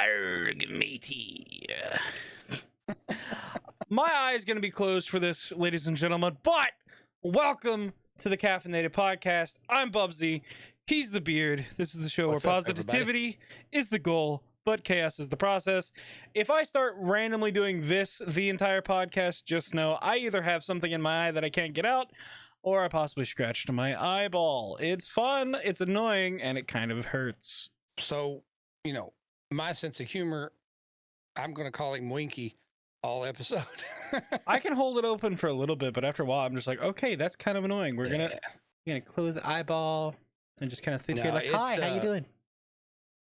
Arg, matey. My eye is going to be closed for this, ladies and gentlemen, but welcome to the Caffeinated podcast. I'm BUBBZI. He's the Beard. This is the show What's where up, positivity is the goal, but chaos is the process. If I start randomly doing this the entire podcast, just know I either have something in my eye that I can't get out, or I possibly scratched my eyeball. It's fun, it's annoying, and it kind of hurts. So, my sense of humor, I'm going to call him Winky all episode. I can hold it open for a little bit, but after a while, I'm just like, okay, that's kind of annoying. We're gonna close the eyeball and just kind of think, like, hi, how you doing?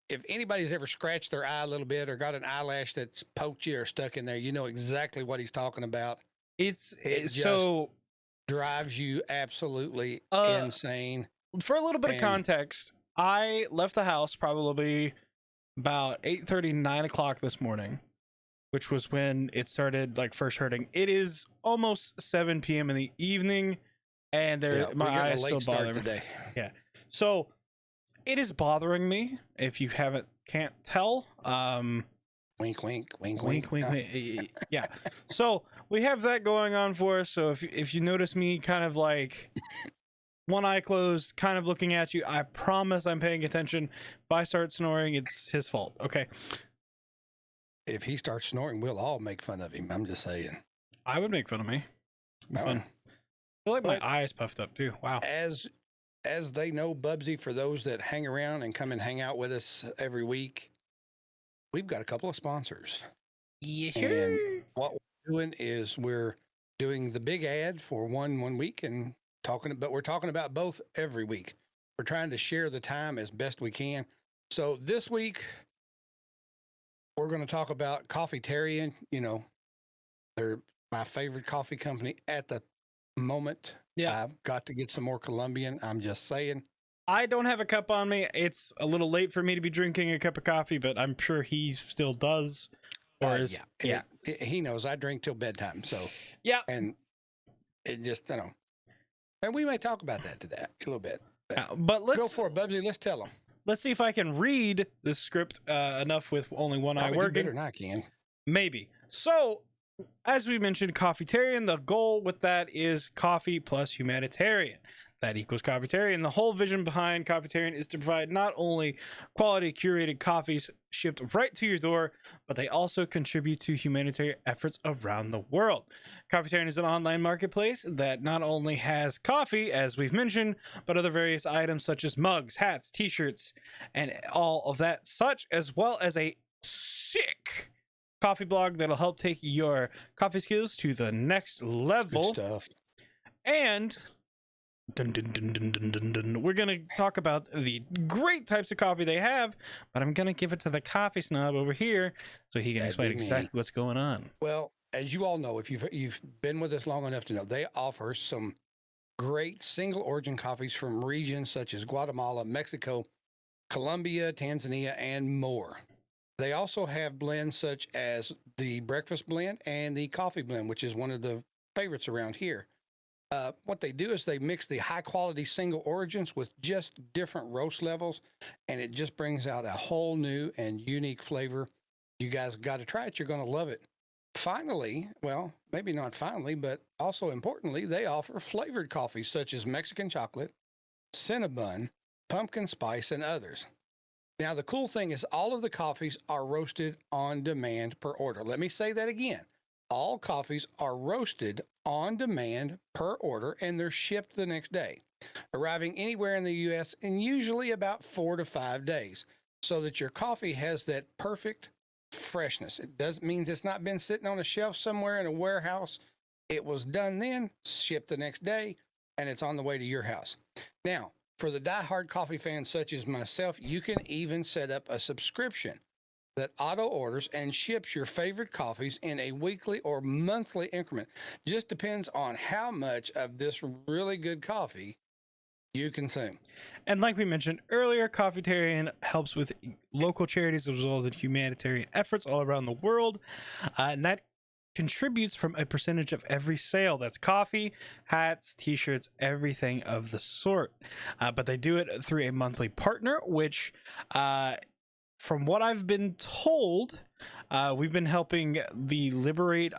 If anybody's ever scratched their eye a little bit or got an eyelash that's poked you or stuck in there, you know exactly what he's talking about. It so drives you absolutely insane. For a little bit of context, I left the house probably about 8:30, 9 o'clock this morning, which was when it started first hurting. It is almost 7 p.m. in the evening, and my eye is still bothering me. Yeah, so it is bothering me. If you can't tell, wink, wink, wink, wink, wink, wink. Yeah. So we have that going on for us. So if you notice me kind of like one eye closed, kind of looking at you, I promise I'm paying attention. If I start snoring, it's his fault. Okay. If he starts snoring, we'll all make fun of him. I'm just saying. I would make fun of me. Fun. I feel like my eye is puffed up too. Wow. As they know, BUBBZI, for those that hang around and come and hang out with us every week, we've got a couple of sponsors. Yeah. And what we're doing is we're doing the big ad for one week and we're talking about both every week. We're trying to share the time as best we can. So this week, we're going to talk about Caffeinated. They're my favorite coffee company at the moment. Yeah. I've got to get some more Colombian. I'm just saying. I don't have a cup on me. It's a little late for me to be drinking a cup of coffee, but I'm sure he still does. He knows I drink till bedtime. So, yeah. And it just, and we may talk about that today a little bit. But let's go for it, BUBBZI. Let's tell them. Let's see if I can read this script enough with only one eye working. Better than I can. Maybe. So, as we mentioned, Caffeinated, the goal with that is coffee plus humanitarian. That equals Caffeinated. The whole vision behind Caffeinated is to provide not only quality curated coffees shipped right to your door, but they also contribute to humanitarian efforts around the world. Caffeinated is an online marketplace that not only has coffee, as we've mentioned, but other various items such as mugs, hats, t-shirts, and all of that such, as well as a sick coffee blog that'll help take your coffee skills to the next level. Good stuff. And we're going to talk about the great types of coffee they have, but I'm going to give it to the coffee snob over here so he can explain exactly what's going on. Well, as you all know, if you've been with us long enough to know, they offer some great single origin coffees from regions such as Guatemala, Mexico, Colombia, Tanzania, and more. They also have blends such as the breakfast blend and the coffee blend, which is one of the favorites around here. What they do is they mix the high quality single origins with just different roast levels, and it just brings out a whole new and unique flavor. You guys got to try it. You're going to love it. Finally, well, maybe not finally, but also importantly, they offer flavored coffees such as Mexican chocolate, cinnamon, pumpkin spice, and others. Now, the cool thing is all of the coffees are roasted on demand per order. Let me say that again. All coffees are roasted on demand per order, and they're shipped the next day, arriving anywhere in the U.S. in usually about 4 to 5 days, so that your coffee has that perfect freshness. It means it's not been sitting on a shelf somewhere in a warehouse. It was done then, shipped the next day, and it's on the way to your house. Now, for the diehard coffee fans such as myself, you can even set up a subscription that auto orders and ships your favorite coffees in a weekly or monthly increment. Just depends on how much of this really good coffee you consume. And like we mentioned earlier, Caffeinated helps with local charities as well as humanitarian efforts all around the world. And that contributes from a percentage of every sale. That's coffee, hats, t-shirts, everything of the sort. But they do it through a monthly partner, which from what I've been told, we've been helping the Liberate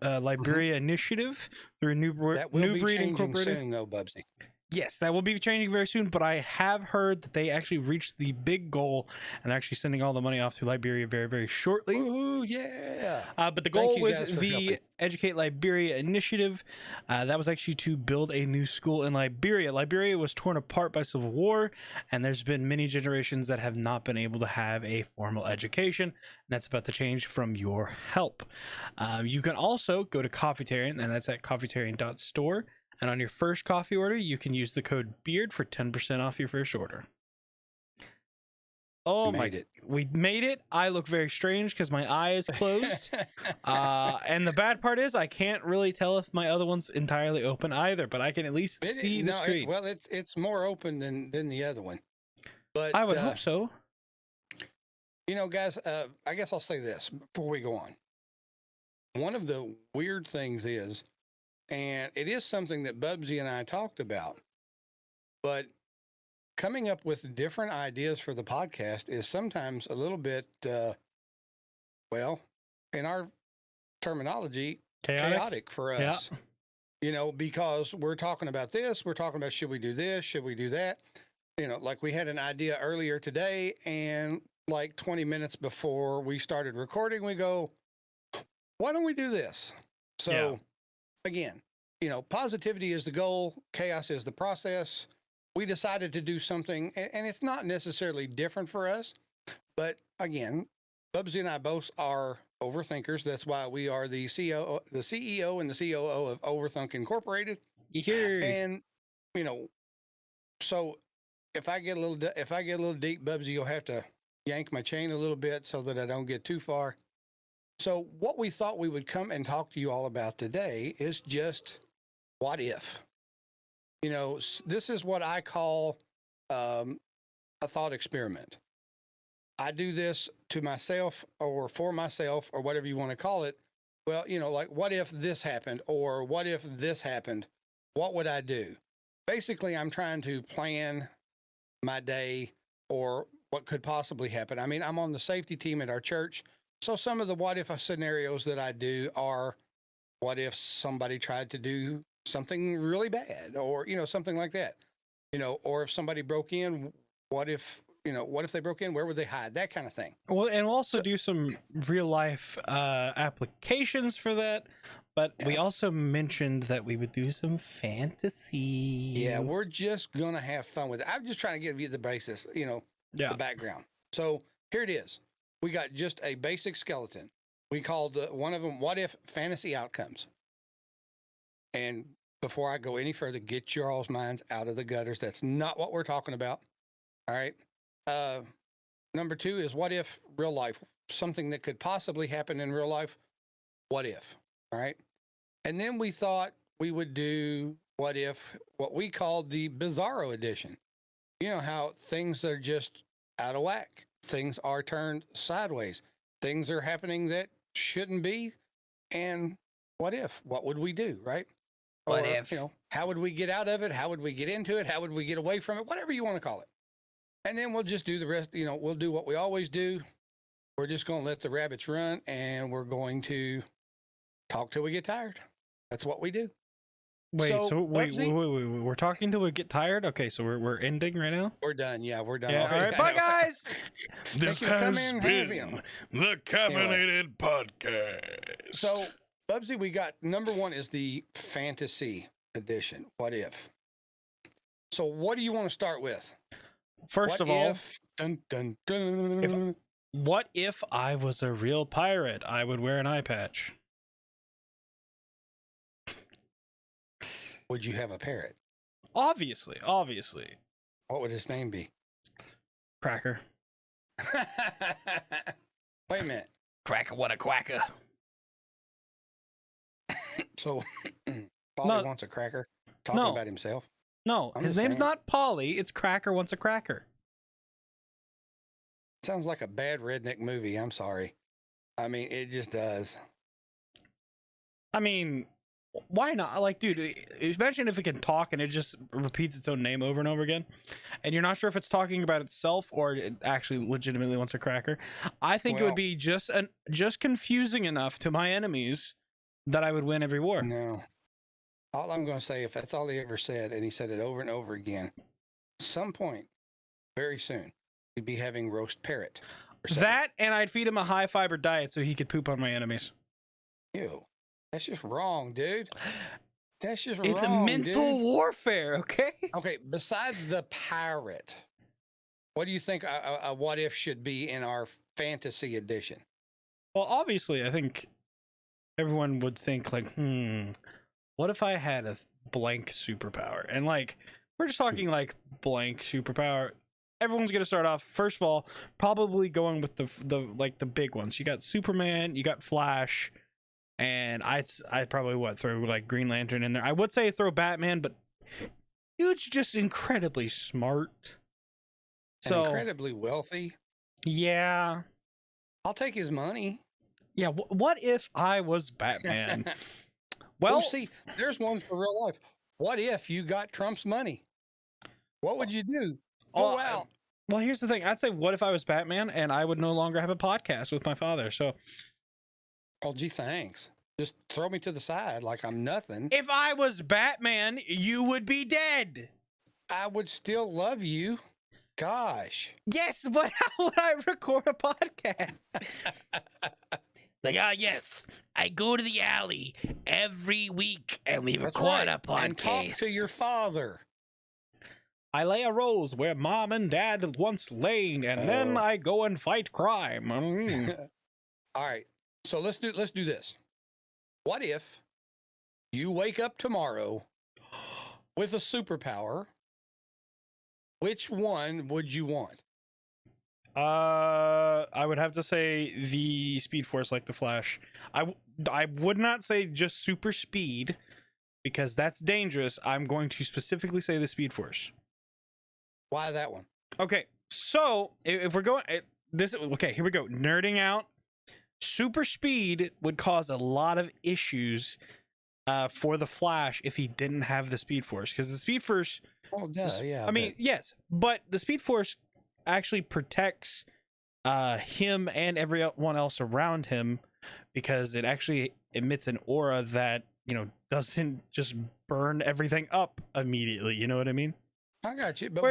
Liberia initiative through That will New be Breed changing Incorporated. soon, though, Bubsy. Yes, that will be changing very soon, but I have heard that they actually reached the big goal and are actually sending all the money off to Liberia very, very shortly. Ooh, yeah. But the Thank goal you guys with for the helping. Educate Liberia initiative, that was actually to build a new school in Liberia. Liberia was torn apart by civil war, and there's been many generations that have not been able to have a formal education. And that's about to change from your help. You can also go to Coffeetarian, and that's at coffeetarian.store. And on your first coffee order, you can use the code BEARD for 10% off your first order. Oh my! We made it. I look very strange because my eye is closed. And the bad part is I can't really tell if my other one's entirely open either, but I can at least see the screen. It's more open than the other one. But I would hope so. You know, guys, I guess I'll say this before we go on. One of the weird things is, and it is something that BUBBZI and I talked about, but coming up with different ideas for the podcast is sometimes a little bit, well, in our terminology, chaotic for us. Yeah. You know, because we're talking about this, we're talking about should we do this, should we do that? You know, like we had an idea earlier today, and like 20 minutes before we started recording, we go, why don't we do this? So again, you know, positivity is the goal, chaos is the process. We decided to do something, and it's not necessarily different for us, but again, BUBBZI and I both are overthinkers. That's why we are the CEO and the COO of Overthink Incorporated. And you know, so if I get a little deep, BUBBZI, you'll have to yank my chain a little bit so that I don't get too far. So what we thought we would come and talk to you all about today is just what if. You know, this is what I call a thought experiment. I do this to myself or for myself or whatever you want to call it. Well, you know, like what if this happened or what if this happened? What would I do? Basically, I'm trying to plan my day or what could possibly happen. I mean, I'm on the safety team at our church. So some of the what if scenarios that I do are what if somebody tried to do something really bad or, you know, something like that, you know, or if somebody broke in, what if they broke in, where would they hide? That kind of thing. Well, and we'll also do some real life applications for that. But we also mentioned that we would do some fantasy. Yeah, we're just going to have fun with it. I'm just trying to give you the basis, you know, the background. So here it is. We got just a basic skeleton. We called one of them, what if fantasy outcomes. And before I go any further, get your all's minds out of the gutters. That's not what we're talking about. All right. Number 2 is what if real life, something that could possibly happen in real life. What if? All right. And then we thought we would do what if, what we called the Bizarro edition. You know how things are just out of whack. Things are turned sideways. Things are happening that shouldn't be. And what if? What would we do? Right. What if? You know, how would we get out of it? How would we get into it? How would we get away from it? Whatever you want to call it. And then we'll just do the rest. You know, we'll do what we always do. We're just going to let the rabbits run and we're going to talk till we get tired. That's what we do. Wait, we're talking till we get tired? Okay, so we're ending right now? We're done. Yeah, we're done. Yeah, all right, bye, guys. This has been the Caffeinated podcast. So, BUBBZI, we got number 1 is the fantasy edition. What if? So, what do you want to start with? First of all, what if I was a real pirate? I would wear an eye patch. Would you have a parrot? Obviously. What would his name be? Cracker. Wait a minute. Cracker, what a quacker. So, Polly wants a cracker? Talking about himself? No, his name's not Polly. It's Cracker wants a cracker. Sounds like a bad redneck movie. I'm sorry. I mean, it just does. I mean, Why not? Like, dude, imagine if it can talk and it just repeats its own name over and over again, and you're not sure if it's talking about itself or it actually legitimately wants a cracker. I think it would Well, be just confusing enough to my enemies that I would win every war. no. All I'm going to say, if that's all he ever said, and he said it over and over again, some point, very soon, we'd be having roast parrot. Or something. That, and I'd feed him a high fiber diet so he could poop on my enemies. Ew. That's just wrong, dude. That's just wrong. It's a mental warfare, okay? Okay, besides the pirate, what do you think a what if should be in our fantasy edition? Well, obviously, I think everyone would think, like, what if I had a blank superpower? And, like, we're just talking, like, blank superpower. Everyone's going to start off, first of all, probably going with the big ones. You got Superman, you got Flash, and I'd probably throw like Green Lantern in there. I would say throw Batman, but dude's just incredibly smart. And incredibly wealthy. Yeah. I'll take his money. Yeah, what if I was Batman? Well, see, there's one for real life. What if you got Trump's money? What would you do? Go out. Well, here's the thing. I'd say, what if I was Batman and I would no longer have a podcast with my father? So, oh, gee, thanks. Just throw me to the side like I'm nothing. If I was Batman, you would be dead. I would still love you. Gosh. Yes, but how would I record a podcast? Like, yes, I go to the alley every week and we record a podcast. And talk to your father. I lay a rose where mom and dad once lain, and then I go and fight crime. All right. So let's do this. What if you wake up tomorrow with a superpower? Which one would you want? I would have to say the Speed Force, like the Flash. I would not say just super speed because that's dangerous. I'm going to specifically say the Speed Force. Why that one? Okay, so if we're going here we go. Nerding out. Super speed would cause a lot of issues for the Flash if he didn't have the Speed Force, because the Speed Force. Oh, yeah. I mean, yes, but the Speed Force actually protects him and everyone else around him, because it actually emits an aura that, doesn't just burn everything up immediately. You know what I mean? I got you. But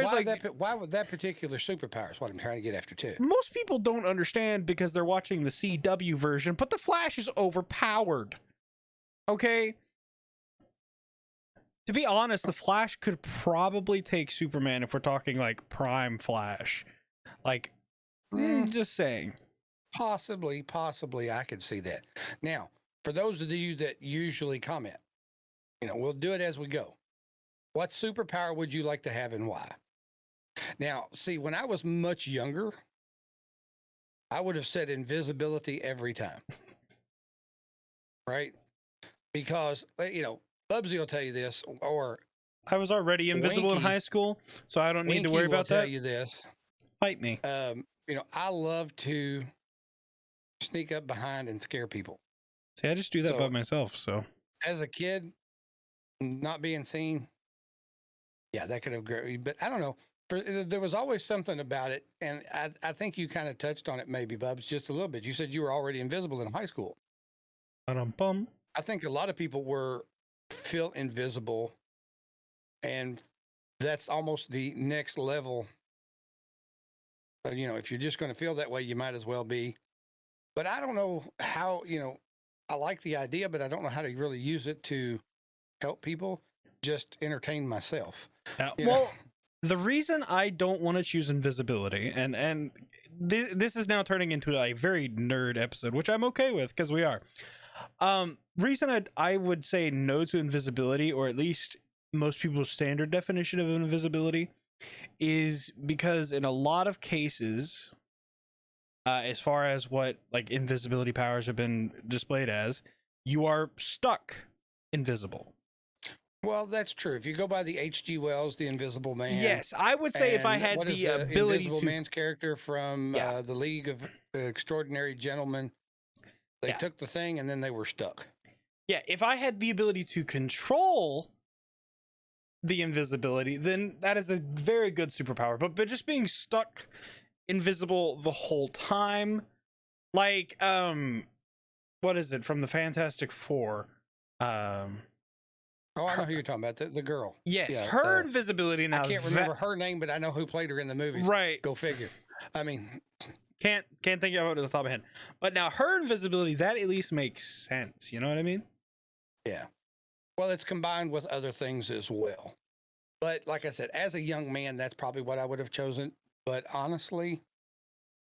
why would that particular superpower is what I'm trying to get after too. Most people don't understand because they're watching the CW version, but the Flash is overpowered. Okay? To be honest, the Flash could probably take Superman if we're talking like prime Flash. Like, just saying. Possibly, I could see that. Now, for those of you that usually comment, we'll do it as we go. What superpower would you like to have and why? Now, see, when I was much younger, I would have said invisibility every time. Right? Because, BUBBZI will tell you this, or I was already invisible in high school, so I don't need to worry about that. Tell you this. Fight me. I love to sneak up behind and scare people. See, I just do that by myself, so. As a kid, not being seen, yeah, that could have grown. But I don't know. There was always something about it, and I think you kind of touched on it maybe, Bubs, just a little bit. You said you were already invisible in high school. I think a lot of people feel invisible, and that's almost the next level. If you're just going to feel that way, you might as well be. But I don't know how, I like the idea, but I don't know how to really use it to help people, just entertain myself. The reason I don't want to choose invisibility, and this is now turning into a very nerd episode, which I'm okay with because we are. Reason I would say no to invisibility, or at least most people's standard definition of invisibility, is because in a lot of cases, as far as what like invisibility powers have been displayed as, you are stuck invisible. Well, that's true. If you go by the H.G. Wells, The Invisible Man. Yes, I would say if I had the ability Invisible Man's character from the League of Extraordinary Gentlemen, they took the thing and then they were stuck. Yeah, if I had the ability to control the invisibility, then that is a very good superpower. But just being stuck invisible the whole time, like what is it from the Fantastic Four? Oh, I know who you're talking about. The girl. Yes, Yeah, her invisibility. Now I can't remember her name, but I know who played her in the movies. Right. Go figure. I mean, can't think of it off the top of my head. But now her invisibility, that at least makes sense. You know what I mean? Yeah. Well, it's combined with other things as well. But like I said, as a young man, that's probably what I would have chosen. But honestly,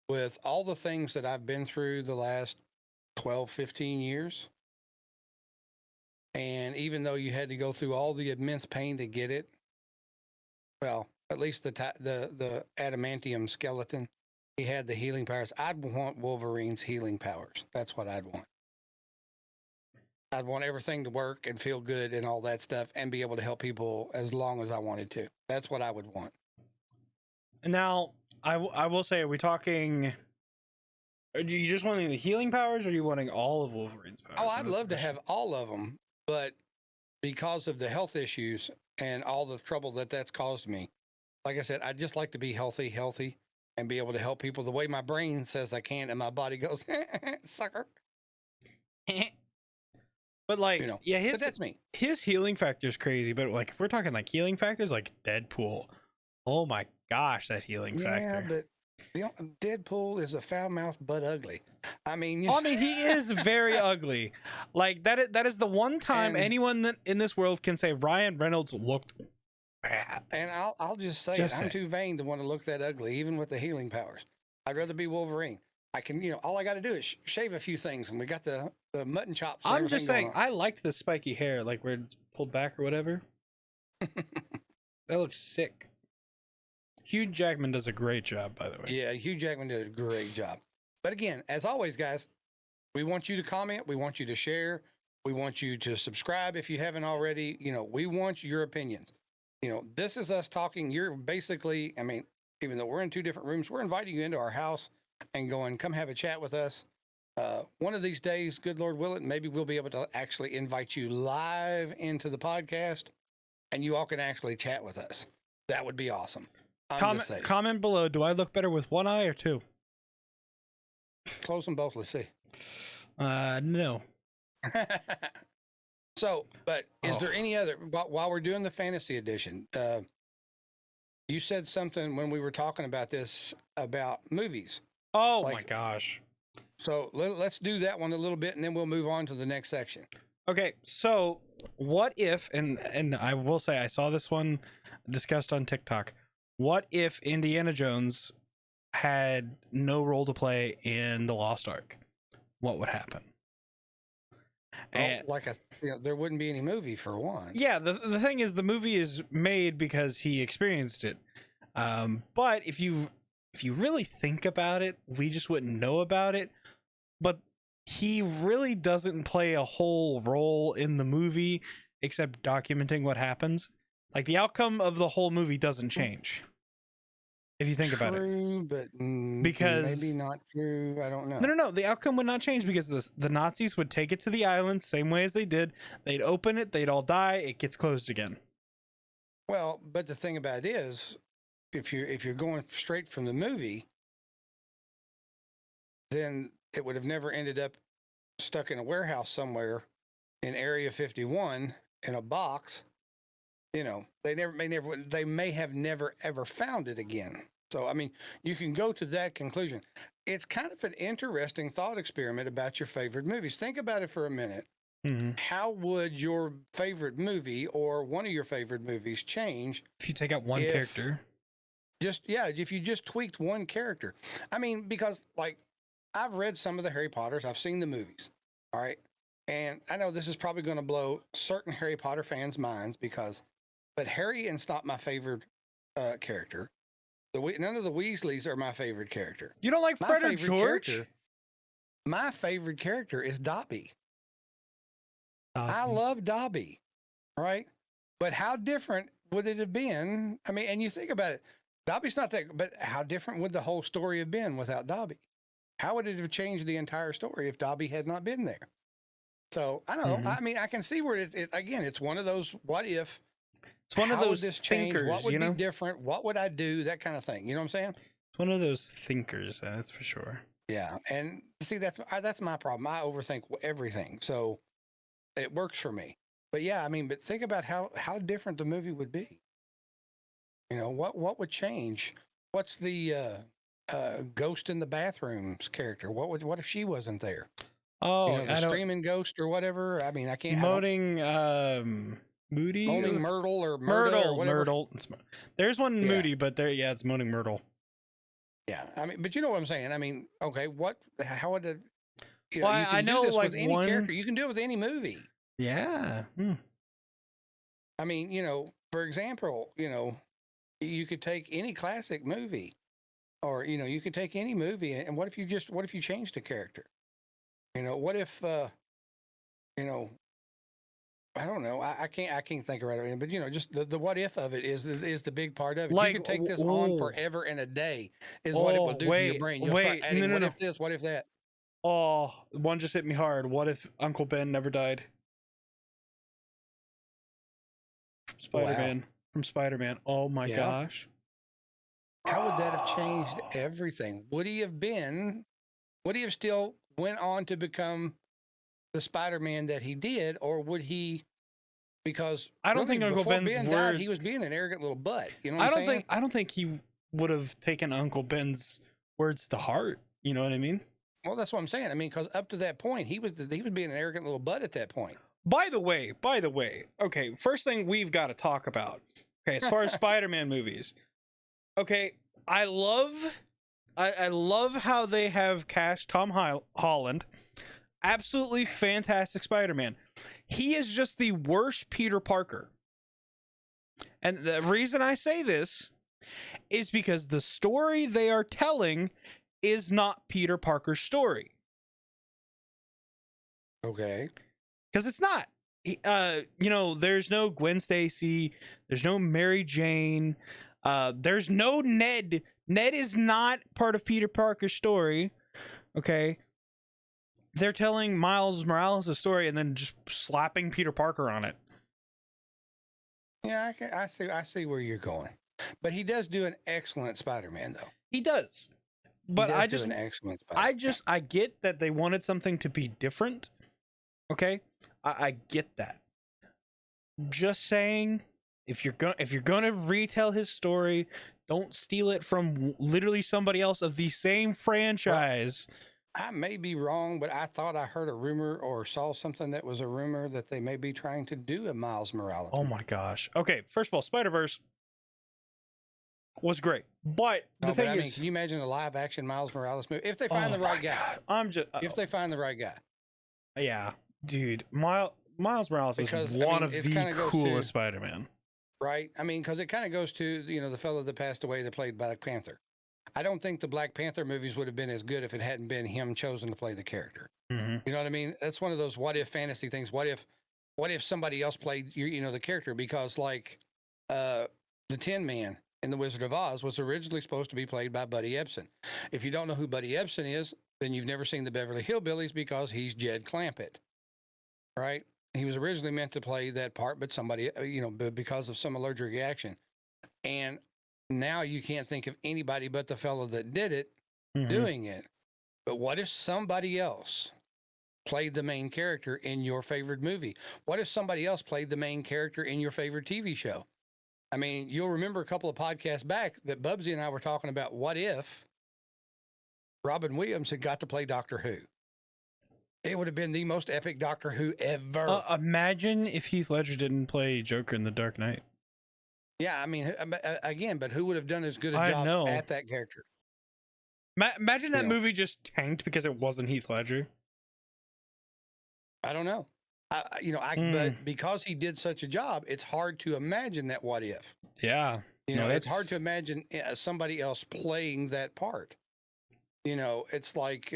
with all the things that I've been through the last 12, 15 years, and even though you had to go through all the immense pain to get it, well, at least the adamantium skeleton, he had the healing powers. I'd want Wolverine's healing powers. That's what I'd want. I'd want everything to work and feel good and all that stuff and be able to help people as long as I wanted to. That's what I would want. And now, I will say, are we talking... Are you just wanting the healing powers, or are you wanting all of Wolverine's powers? Oh, I'd love to have all of them, but because of the health issues and all the trouble that's caused me, like I said, I'd just like to be healthy, and be able to help people the way my brain says I can, and my body goes, sucker. But like, yeah, but that's me. His healing factor is crazy. But like, if we're talking like healing factors, like Deadpool. Oh my gosh, that healing factor. Yeah, but Deadpool is a foul mouth but ugly. I mean, he is very ugly. Like that is the one time anyone in this world can say Ryan Reynolds looked bad. And I'll just say it. I'm too vain to want to look that ugly, even with the healing powers. I'd rather be Wolverine. I can, all I got to do is shave a few things, and we got the mutton chops. I'm just saying, I liked the spiky hair, like where it's pulled back or whatever. That looks sick. Hugh Jackman does a great job, by the way. Yeah, Hugh Jackman did a great job. But again, as always, guys, we want you to comment. We want you to share. We want you to subscribe if you haven't already. We want your opinions. This is us talking. You're basically, even though we're in two different rooms, we're inviting you into our house and going, come have a chat with us. One of these days, good Lord will it, maybe we'll be able to actually invite you live into the podcast, and you all can actually chat with us. That would be awesome. Comment below. Do I look better with one eye or two? Close them both. Let's see. No. So, but is there any other, while we're doing the fantasy edition, you said something when we were talking about this about movies. Oh my gosh. So let's do that one a little bit, and then we'll move on to the next section. Okay. So what if, and I will say I saw this one discussed on TikTok. What if Indiana Jones had no role to play in the Lost Ark? What would happen? Well, there wouldn't be any movie for one. Yeah, the thing is, the movie is made because he experienced it. But if you really think about it, we just wouldn't know about it. But he really doesn't play a whole role in the movie except documenting what happens. Like, the outcome of the whole movie doesn't change. If you think about it. True, but because maybe not true. I don't know. No. The outcome would not change because the Nazis would take it to the island same way as they did. They'd open it. They'd all die. It gets closed again. Well, but the thing about it is, if you're going straight from the movie, then it would have never ended up stuck in a warehouse somewhere in Area 51 in a box. They may have never ever found it again. So, you can go to that conclusion. It's kind of an interesting thought experiment about your favorite movies. Think about it for a minute. Mm-hmm. How would your favorite movie or one of your favorite movies change if you take out one character? If you just tweaked one character. Because I've read some of the Harry Potters. I've seen the movies. All right. And I know this is probably going to blow certain Harry Potter fans' minds but Harry is not my favorite character. None of the Weasleys are my favorite character. You don't like Fred or George? My favorite character is Dobby. I love Dobby, right? But how different would it have been? And you think about it, Dobby's not that, but how different would the whole story have been without Dobby? How would it have changed the entire story if Dobby had not been there? So I don't know. I mean, I can see where again, it's one of those what if. It's one of How would those this change? thinkers, What would you be know? different? What would I do? That kind of thing. You know what I'm saying? It's one of those thinkers, that's for sure. Yeah. And see, that's my problem. I overthink everything. So it works for me. But yeah, I mean, but think about how different the movie would be. You know, what would change? What's the ghost in the bathrooms character? What if she wasn't there? Oh, You know, the I don't. screaming ghost or whatever. I mean, I can't. Moaning, Moody? Moaning Myrtle or Myrtle or whatever. Myrtle. There's one Yeah. Moody, but there, yeah, it's Moaning Myrtle. Yeah, I mean, but you know what I'm saying. I mean, okay, how would it? You Well, know, you can I do know, this like, with any one. character. You can do it with any movie. Yeah. I mean, you know, for example, you know, you could take any classic movie, or you know, you could take any movie, and what if you changed a character? You know, what if, you know, I don't know, I can't think of it, but you know, just the what if of it is the big part of it. Like, you could take this on forever and a day, is what it will do to your brain. You'll start wait, adding no. what if this, what if that. Oh, one just hit me hard. What if Uncle Ben never died? Spider-Man. From Spider-Man. Oh my gosh. How would that have changed everything? Would he have still went on to become the Spider-Man that he did, or would he, because I don't think Uncle Ben's Ben died, he was being an arrogant little butt. You know what I'm saying? I don't think he would have taken Uncle Ben's words to heart. You know what I mean? Well, that's what I'm saying. I mean, because up to that point, he was being an arrogant little butt at that point. By the way, okay, first thing we've got to talk about. Okay, as far as Spider-Man movies. Okay, I love how they have cast Tom Holland. Absolutely fantastic Spider-Man. He is just the worst Peter Parker. And the reason I say this is because the story they are telling is not Peter Parker's story. Okay. Because it's not. You know, there's no Gwen Stacy. There's no Mary Jane. There's no Ned. Ned is not part of Peter Parker's story. Okay. They're telling Miles Morales' story and then just slapping Peter Parker on it. Yeah, I see where you're going. But he does do an excellent Spider-Man, though. He does. But I just, do an excellent Spider-Man. I get that they wanted something to be different. Okay, I get that. Just saying, if you're gonna retell his story, don't steal it from literally somebody else of the same franchise. Well, I may be wrong, but I thought I heard a rumor or saw something that was a rumor that they may be trying to do a Miles Morales. Oh my gosh. Okay, first of all, Spider-Verse was great, but the thing is, can you imagine a live-action Miles Morales movie if they find the right guy? If they find the right guy. Yeah, dude, Miles Morales is one of the coolest Spider-Man. Right? I mean, because it kind of goes to, you know, the fellow that passed away that played Black Panther. I don't think the Black Panther movies would have been as good if it hadn't been him chosen to play the character. Mm-hmm. You know what I mean? That's one of those what if fantasy things. What if somebody else played the character? Because like the Tin Man in The Wizard of Oz was originally supposed to be played by Buddy Ebsen. If you don't know who Buddy Ebsen is, then you've never seen the Beverly Hillbillies, because he's Jed Clampett, right? He was originally meant to play that part, but somebody, because of some allergic reaction. And now you can't think of anybody but the fellow that did it doing it. But what if somebody else played the main character in your favorite movie? What if somebody else played the main character in your favorite TV show? I mean, you'll remember a couple of podcasts back that BUBBZI and I were talking about what if Robin Williams had got to play Doctor Who. It would have been the most epic Doctor Who ever. Imagine if Heath Ledger didn't play Joker in The Dark Knight. Yeah, I mean, again, but who would have done as good a job at that character? Imagine that movie just tanked because it wasn't Heath Ledger. I don't know. But because he did such a job, it's hard to imagine that what if. Yeah. It's hard to imagine somebody else playing that part. It's like,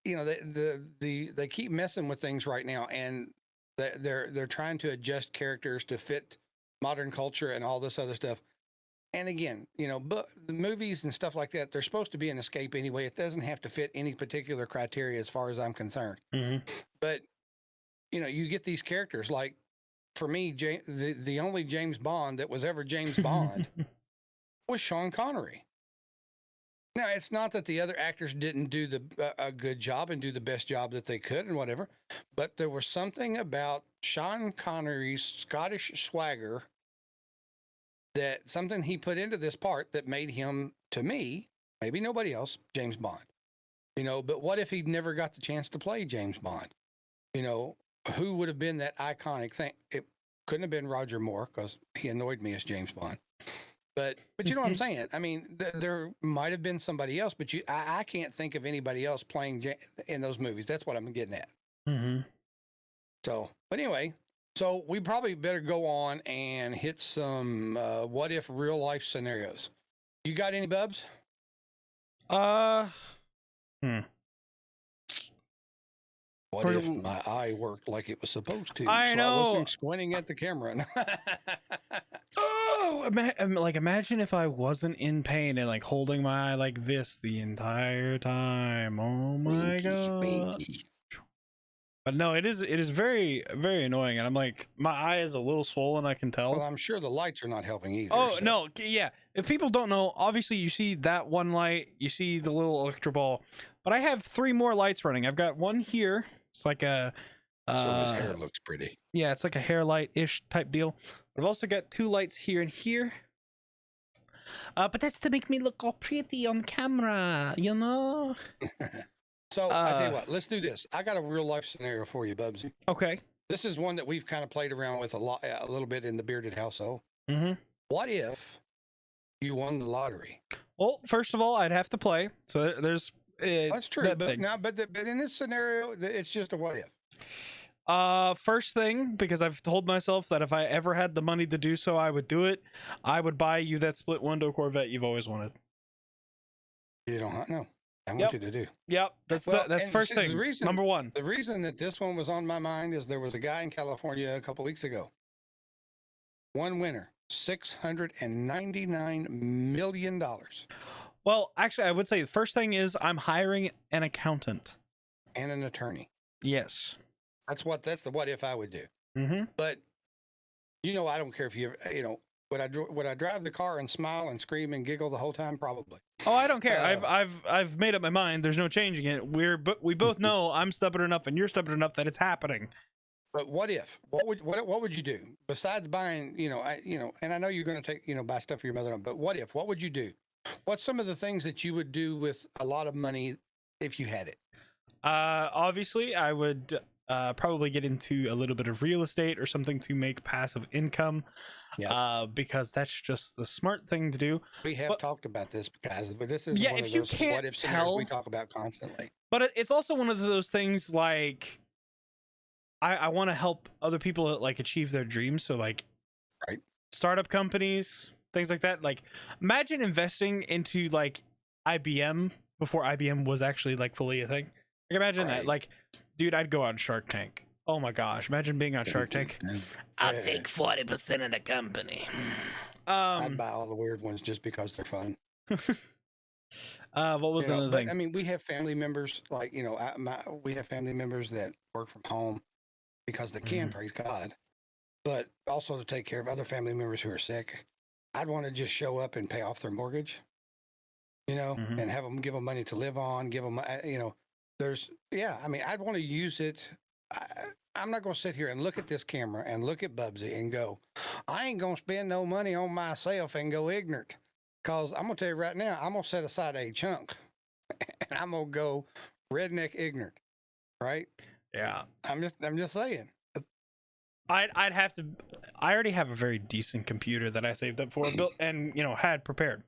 they keep messing with things right now, and they're trying to adjust characters to fit modern culture and all this other stuff. And again, but the movies and stuff like that, they're supposed to be an escape anyway. It doesn't have to fit any particular criteria as far as I'm concerned. But, you get these characters like, for me, the only James Bond that was ever James Bond was Sean Connery. Now, it's not that the other actors didn't do a good job and do the best job that they could and whatever, but there was something about Sean Connery's Scottish swagger, that something he put into this part that made him, to me, maybe nobody else, James Bond. But what if he'd never got the chance to play James Bond? Who would have been that iconic thing? It couldn't have been Roger Moore, because he annoyed me as James Bond. But you know what I'm saying? I mean, there might have been somebody else, but I can't think of anybody else playing in those movies. That's what I'm getting at. So, but anyway, so we probably better go on and hit some what if real life scenarios. You got any, Bubs? What if my eye worked like it was supposed to? I know. I wasn't squinting at the camera. Imagine if I wasn't in pain and like holding my eye like this the entire time. Oh my god. But no, it is very, very annoying, and I'm like, my eye is a little swollen, I can tell. Well, I'm sure the lights are not helping either. Oh no, yeah. If people don't know, obviously you see that one light, you see the little electro ball, but I have 3 more lights running. I've got one here. It's like a so his hair looks pretty. Yeah, it's like a hair light-ish type deal. But I've also got 2 lights here and here. But that's to make me look all pretty on camera, So I tell you what, let's do this. I got a real life scenario for you, BUBBZI. Okay. This is one that we've kind of played around with a little bit in the Bearded household. What if you won the lottery? Well, first of all, I'd have to play. So there's that's true. But in this scenario, it's just a what if. First thing, because I've told myself that if I ever had the money to do so, I would do it. I would buy you that split window Corvette you've always wanted. You don't know. I want you to do. Yep, that's first thing. Number one. The reason that this one was on my mind is there was a guy in California a couple weeks ago. One winner, $699 million. Well, actually, I would say the first thing is I'm hiring an accountant and an attorney. Yes, that's the what if I would do. But I don't care if you would I drive the car and smile and scream and giggle the whole time? Probably. Oh, I don't care. I've made up my mind. There's no changing it. We both know I'm stubborn enough and you're stubborn enough that it's happening. But what if? What would you do besides buying? And I know you're going to take buy stuff for your mother. But what if? What would you do? What's some of the things that you would do with a lot of money if you had it? Obviously, I would probably get into a little bit of real estate or something to make passive income. Because that's just the smart thing to do. We have talked about this, guys, but this is one of those what if scenarios we talk about constantly. But it's also one of those things like I want to help other people like achieve their dreams. So like startup companies, things like that. Like imagine investing into like IBM before IBM was actually like fully a thing. Like imagine that. Like, dude, I'd go on Shark Tank. Oh my gosh, imagine being on Shark Tank. I'll take 40% of the company. I'd buy all the weird ones just because they're fun. What was another thing? I mean, we have family members like, we have family members that work from home because they can, praise God, but also to take care of other family members who are sick. I'd want to just show up and pay off their mortgage, and have them give them money to live on, give them, I'd want to use it. I'm not going to sit here and look at this camera and look at BUBBZI and go, I ain't going to spend no money on myself and go ignorant. Because I'm going to tell you right now, I'm going to set aside a chunk and I'm going to go redneck ignorant. Right? Yeah. I'm just saying. I'd have to. I already have a very decent computer that I saved up for, built and had prepared.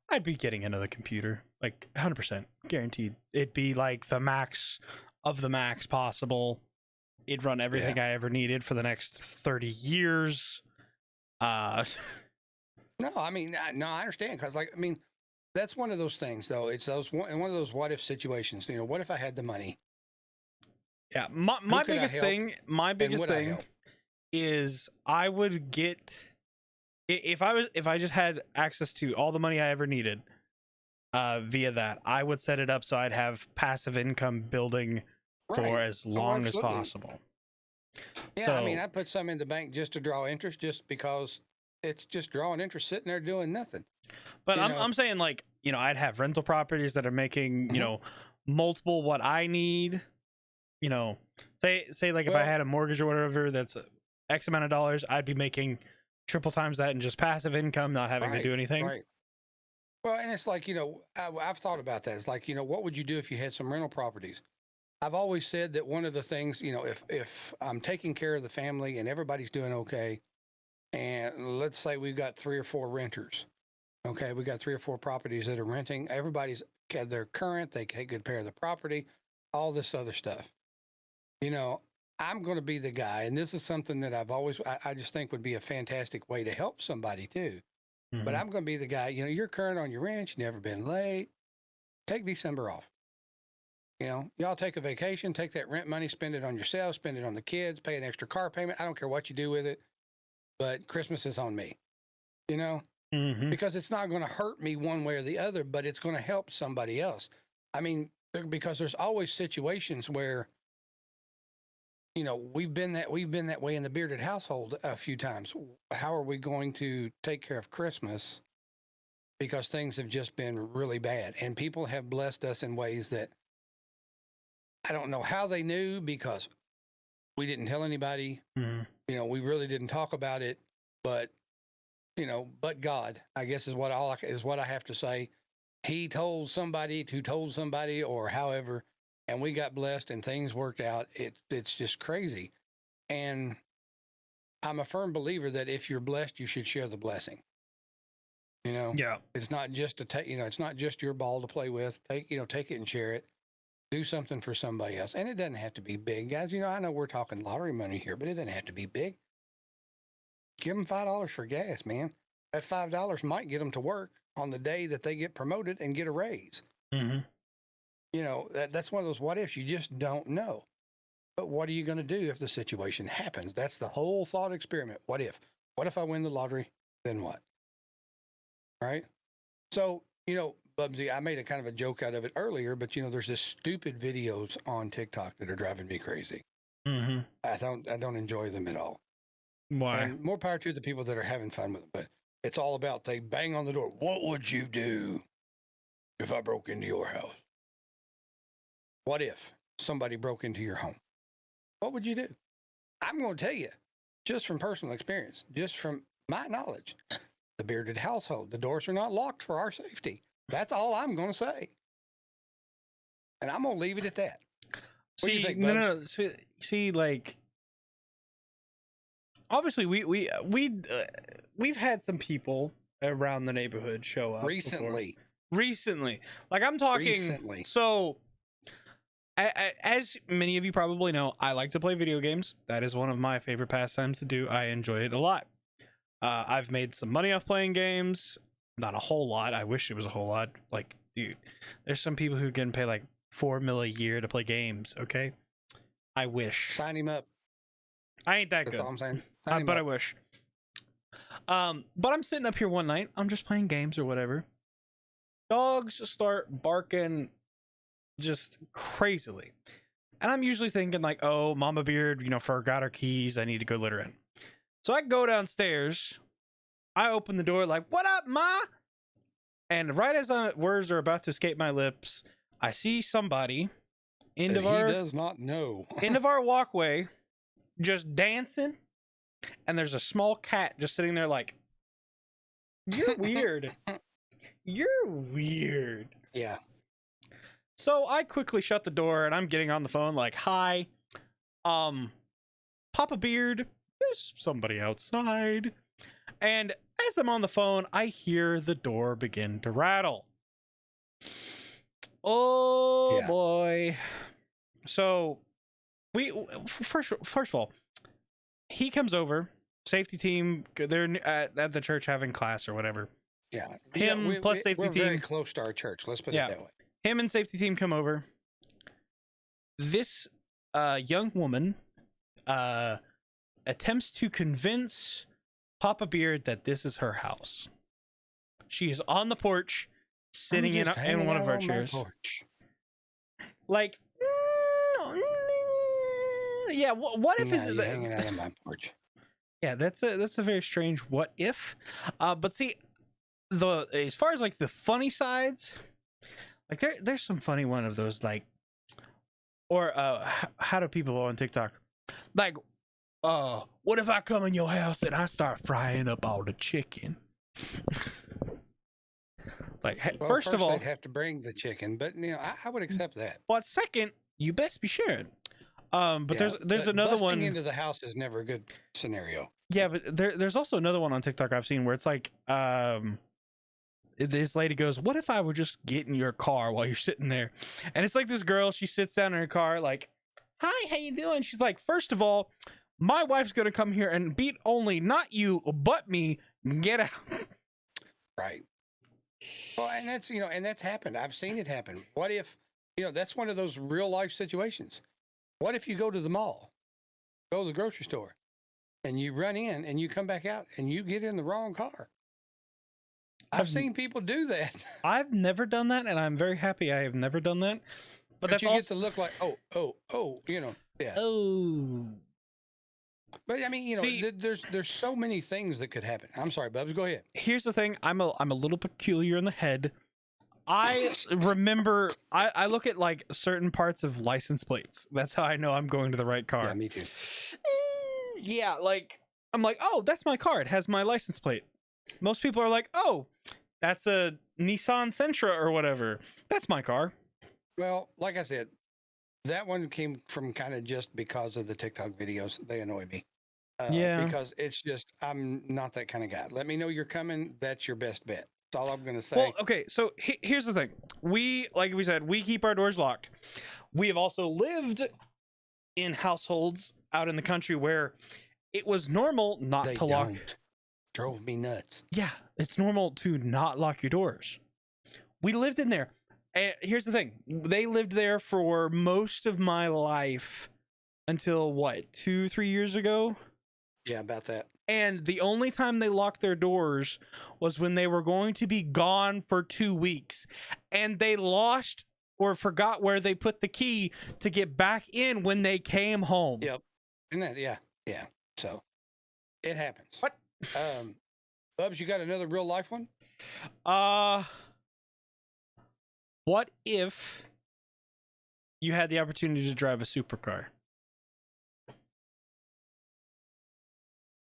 I'd be getting another computer, like 100% guaranteed. It'd be like the max of the max possible. It'd run everything I ever needed for the next 30 years. No, I mean, I understand because, that's one of those things, though. It's one of those what if situations. What if I had the money? Yeah, my biggest thing is I would get if I just had access to all the money I ever needed via that, I would set it up so I'd have passive income building for Right. as long as absolutely. possible. Yeah, I mean, I put some in the bank just to draw interest, just because it's just drawing interest sitting there doing nothing. But You know? I'm saying, like, I'd have rental properties that are making, Mhm. multiple what I need. Say like if I Well- had a mortgage or whatever that's X amount of dollars, I'd be making triple times that in just passive income, not having to do anything. Right. Well, and it's like, I've thought about that. It's like, what would you do if you had some rental properties? I've always said that one of the things, if I'm taking care of the family and everybody's doing okay, and let's say we've got 3 or 4 renters. Okay, we got 3 or 4 properties that are renting. They're current. They take good care of the property, all this other stuff. I'm going to be the guy, and this is something that I just think would be a fantastic way to help somebody too. But I'm going to be the guy, you're current on your rent, you've never been late. Take December off. Y'all take a vacation, take that rent money, spend it on yourself, spend it on the kids, pay an extra car payment. I don't care what you do with it, but Christmas is on me, because it's not going to hurt me one way or the other, but it's going to help somebody else. I mean, because there's always situations where, we've been that way in the bearded household a few times. How are we going to take care of Christmas? Because things have just been really bad, and people have blessed us in ways that I don't know how they knew, because we didn't tell anybody. We really didn't talk about it, but but God, I guess is what I have to say. He told somebody who told somebody, or however, and we got blessed and things worked out. It's just crazy. And I'm a firm believer that if you're blessed, you should share the blessing. Yeah. It's not just it's not just your ball to play with. Take it and share it. Do something for somebody else. And it doesn't have to be big, guys. I know we're talking lottery money here, but it doesn't have to be big. Give them $5 for gas, man. That $5 might get them to work on the day that they get promoted and get a raise. That's one of those what ifs. You just don't know. But what are you going to do if the situation happens? That's the whole thought experiment. What if? What if I win the lottery? Then what? Right? So, BUBBZI, I made a kind of a joke out of it earlier, but there's this stupid videos on TikTok that are driving me crazy. I don't enjoy them at all. Why? And more power to the people that are having fun with it. But it's all about, they bang on the door. What would you do if I broke into your house? What if somebody broke into your home? What would you do? I'm going to tell you, just from personal experience, just from my knowledge, the bearded household, the doors are not locked for our safety. That's all I'm going to say. And I'm going to leave it at that. What do you think, Bubs? No. See, like, obviously we've had some people around the neighborhood show up recently. Like, I'm talking Recently. So as many of you probably know, I like to play video games. That is one of my favorite pastimes to do. I enjoy it a lot. I've made some money off playing games. Not a whole lot. I wish it was a whole lot. Like, dude, there's some people who can pay like $4 million a year to play games. Okay, I wish. Sign him up. I ain't that That's good. all I'm saying. But I wish. But I'm sitting up here one night. I'm just playing games or whatever. Dogs start barking just crazily, and I'm usually thinking like, "Oh, Mama Beard, forgot her keys. I need to go let her in." So I go downstairs. I open the door like, "What up, Ma?" And right as words are about to escape my lips, I see somebody He does not know. end of our walkway, just dancing, and there's a small cat just sitting there like, "You're weird. You're weird." Yeah. So I quickly shut the door and I'm getting on the phone like, "Hi, Papa Beard, there's somebody outside." And as I'm on the phone, I hear the door begin to rattle. Oh Yeah. boy. So we first of all, he comes over, safety team, they're at the church having class or whatever. Yeah. Him plus safety we're team. very close to our church. Let's put it that way. Him and safety team come over. This young woman attempts to convince Papa Beard that this is her house. She is on the porch, sitting in one of our chairs. Like, yeah. What if is you're hanging out on my porch? Yeah, that's a very strange what if. But see, as far as like the funny sides, like there's some funny one of those, like, or how do people on TikTok like, what if I come in your house and I start frying up all the chicken? Like, Well, first of all, they'd have to bring the chicken, but I would accept that. But second, you best be sharing. But Yeah, there's another one. Busting into the house is never a good scenario. Yeah, but there's also another one on TikTok I've seen where it's like, this lady goes, "What if I would just get in your car while you're sitting there?" And it's like this girl, she sits down in her car, like, "Hi, how you doing?" She's like, "First of all, my wife's gonna come here and beat only not you but me. Get out." Right. Well, and that's and that's happened. I've seen it happen. What if that's one of those real life situations? What if you go to the mall, go to the grocery store, and you run in and you come back out and you get in the wrong car? I've seen people do that. I've never done that, and I'm very happy I have never done that. But that's you also... get to look like, yeah. Oh. But I mean, see, there's so many things that could happen. I'm sorry, Bubs, go ahead. Here's the thing: I'm a little peculiar in the head. I remember I look at like certain parts of license plates. That's how I know I'm going to the right car. Yeah, me too. Yeah, like I'm like, oh, that's my car. It has my license plate. Most people are like, oh, that's a Nissan Sentra or whatever. That's my car. Well, like I said, that one came from kind of just because of the TikTok videos. They annoy me. Yeah. Because it's just, I'm not that kind of guy. Let me know you're coming. That's your best bet. That's all I'm going to say. Well, okay. So here's the thing. Like we said, we keep our doors locked. We have also lived in households out in the country where it was normal not to lock. Drove me nuts. Yeah, it's normal to not lock your doors. We lived in there. And here's the thing. They lived there for most of my life until what, 2-3 years ago? Yeah, about that. And the only time they locked their doors was when they were going to be gone for 2 weeks. And they lost or forgot where they put the key to get back in when they came home. Yep. And that, yeah. So it happens. What? Bubs, you got another real life one? What if you had the opportunity to drive a supercar?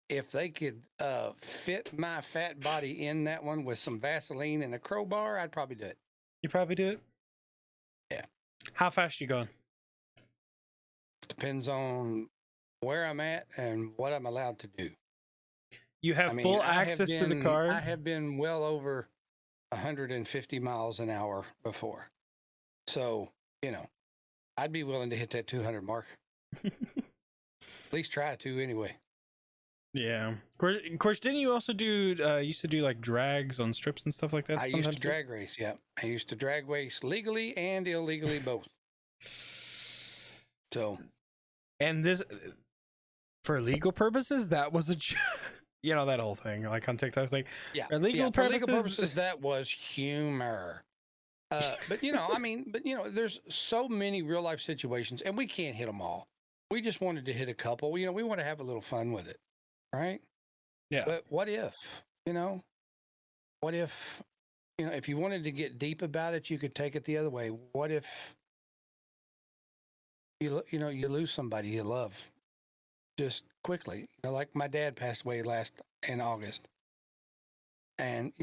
If they could fit my fat body in that one with some Vaseline and a crowbar, I'd probably do it. You probably do it? Yeah. How fast you going? Depends on where I'm at and what I'm allowed to do. You have full access to the car? I have been well over 150 miles an hour before. So, I'd be willing to hit that 200 mark. At least try to anyway. Yeah. Of course, didn't you also used to do like drags on strips and stuff like that? I used to drag race, yeah. I used to drag race legally and illegally both. So. And this, for legal purposes, that was that whole thing, like on TikTok, like, yeah, for legal purposes, that was humor. But there's so many real life situations, and we can't hit them all. We just wanted to hit a couple. We want to have a little fun with it, right? Yeah. But what if, if you wanted to get deep about it, you could take it the other way. What if you lose somebody you love just quickly? Like my dad passed away in August, and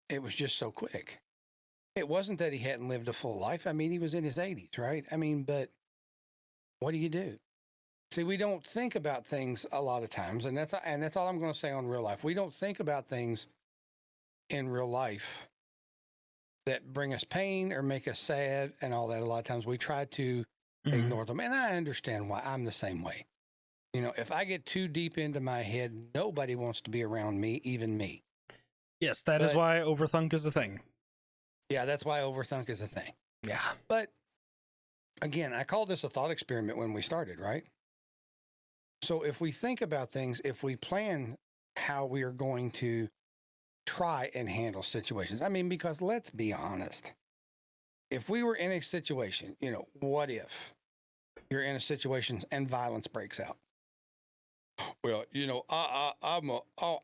it was just so quick. It wasn't that he hadn't lived a full life. I mean, he was in his 80s, right? I mean, but what do you do? See, we don't think about things a lot of times, and that's all I'm going to say on real life. We don't think about things in real life that bring us pain or make us sad and all that. A lot of times we try to ignore them, and I understand why. I'm the same way. If I get too deep into my head, nobody wants to be around me, even me. Yes, that is why overthink is a thing. Yeah, that's why overthink is a thing. Yeah. But again, I call this a thought experiment when we started, right? So if we think about things, if we plan how we are going to try and handle situations, I mean, because let's be honest, if we were in a situation, what if you're in a situation and violence breaks out? Well,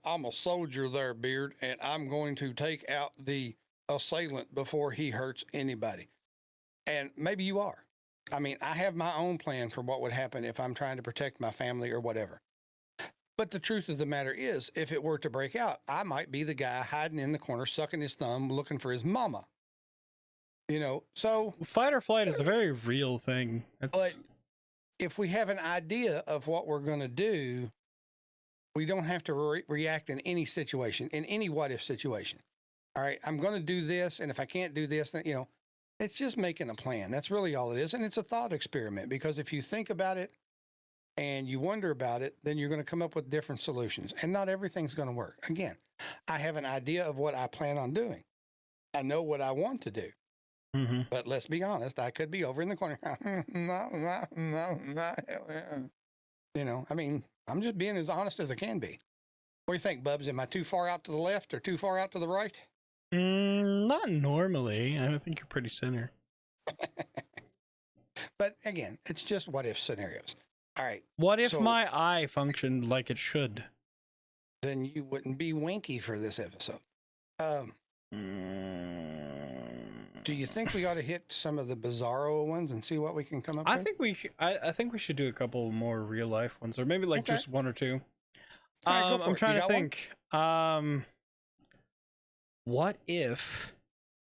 I'm a soldier there, Beard, and I'm going to take out the assailant before he hurts anybody. And maybe you are. I mean, I have my own plan for what would happen if I'm trying to protect my family or whatever. But the truth of the matter is, if it were to break out, I might be the guy hiding in the corner, sucking his thumb, looking for his mama. So fight or flight is a very real thing. But if we have an idea of what we're going to do, we don't have to react in any situation, in any what if situation. All right, I'm going to do this. And if I can't do this, then, it's just making a plan. That's really all it is. And it's a thought experiment, because if you think about it and you wonder about it, then you're going to come up with different solutions, and not everything's going to work. Again, I have an idea of what I plan on doing. I know what I want to do. Mm-hmm. But let's be honest, I could be over in the corner. No. I mean, I'm just being as honest as I can be. What do you think, Bubs? Am I too far out to the left or too far out to the right? Not normally. I think you're pretty center. But again, it's just what if scenarios. All right. What if my eye functioned like it should? Then you wouldn't be winky for this episode. Do you think we ought to hit some of the bizarro ones and see what we can come up with? I think we should do a couple more real life ones, or maybe just one or two. Right, I'm trying to think. What if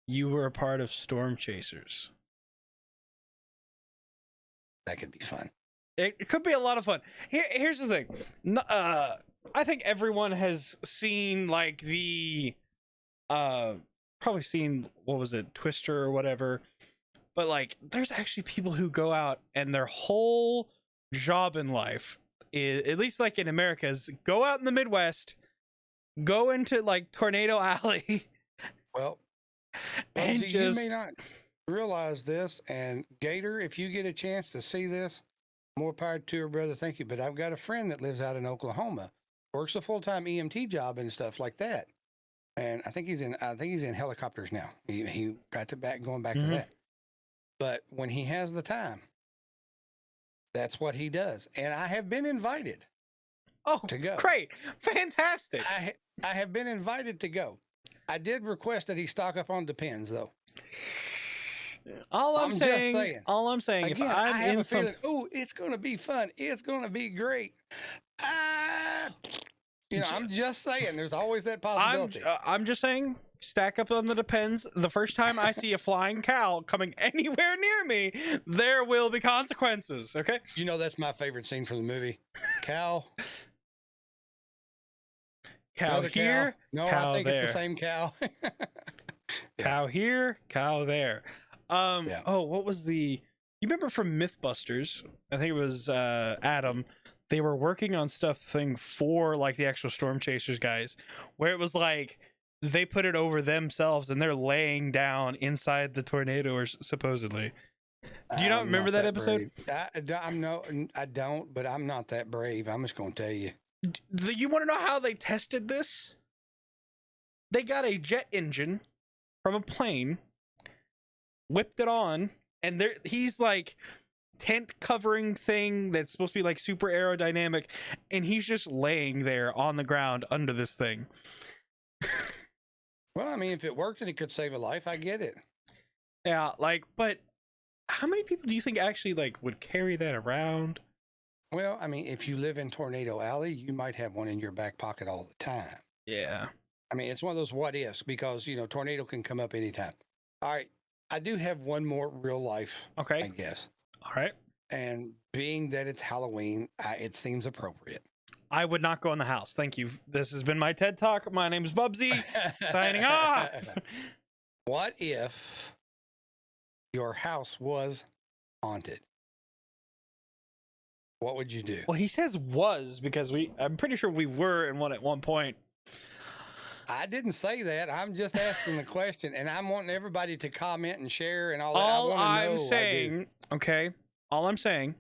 you were a part of Storm Chasers? That could be fun. It could be a lot of fun. Here's the thing. I think everyone has seen probably seen, what was it, Twister or whatever. But there's actually people who go out and their whole job in life is, at least in America, is go out in the Midwest, go into Tornado Alley. Well, and you may not realize this, and Gator, if you get a chance to see this, more power to her, brother. Thank you. But I've got a friend that lives out in Oklahoma, works a full-time EMT job and stuff like that. And I think he's in helicopters now. He got going back to that. But when he has the time, that's what he does. And I have been invited to go. Great. Fantastic. I have been invited to go. I did request that he stock up on Depends, though. All I'm saying, again, if I have a feeling, it's going to be fun. It's going to be great. I'm just saying, there's always that possibility. I'm just saying, stack up on the Depends. The first time I see a flying cow coming anywhere near me, there will be consequences. Okay. That's my favorite scene from the movie. Cow. Cow here. Cow. No, cow I think there. It's the same cow. Cow here, cow there. Yeah. Oh, what was you remember from Mythbusters? I think it was Adam. They were working on stuff for the actual Storm Chasers guys, where it was they put it over themselves and they're laying down inside the tornado, or supposedly. Do you not remember that episode? I don't, but I'm not that brave. I'm just going to tell you. You want to know how they tested this? They got a jet engine from a plane, whipped it on, and he's tent covering thing that's supposed to be super aerodynamic, and he's just laying there on the ground under this thing. Well, I mean, if it worked and it could save a life, I get it. Yeah, but how many people do you think actually would carry that around? Well, I mean, if you live in Tornado Alley, you might have one in your back pocket all the time. Yeah. I mean, it's one of those what ifs, because tornado can come up anytime. All right, I do have one more real life. Okay. I guess. All right. And being that it's Halloween, it seems appropriate. I would not go in the house. Thank you. This has been my TED Talk. My name is BUBBZI. Signing off. What if your house was haunted? What would you do? Well, he says was, because I'm pretty sure we were in one at one point. I didn't say that. I'm just asking the question, and I'm wanting everybody to comment and share and all that. All I'm saying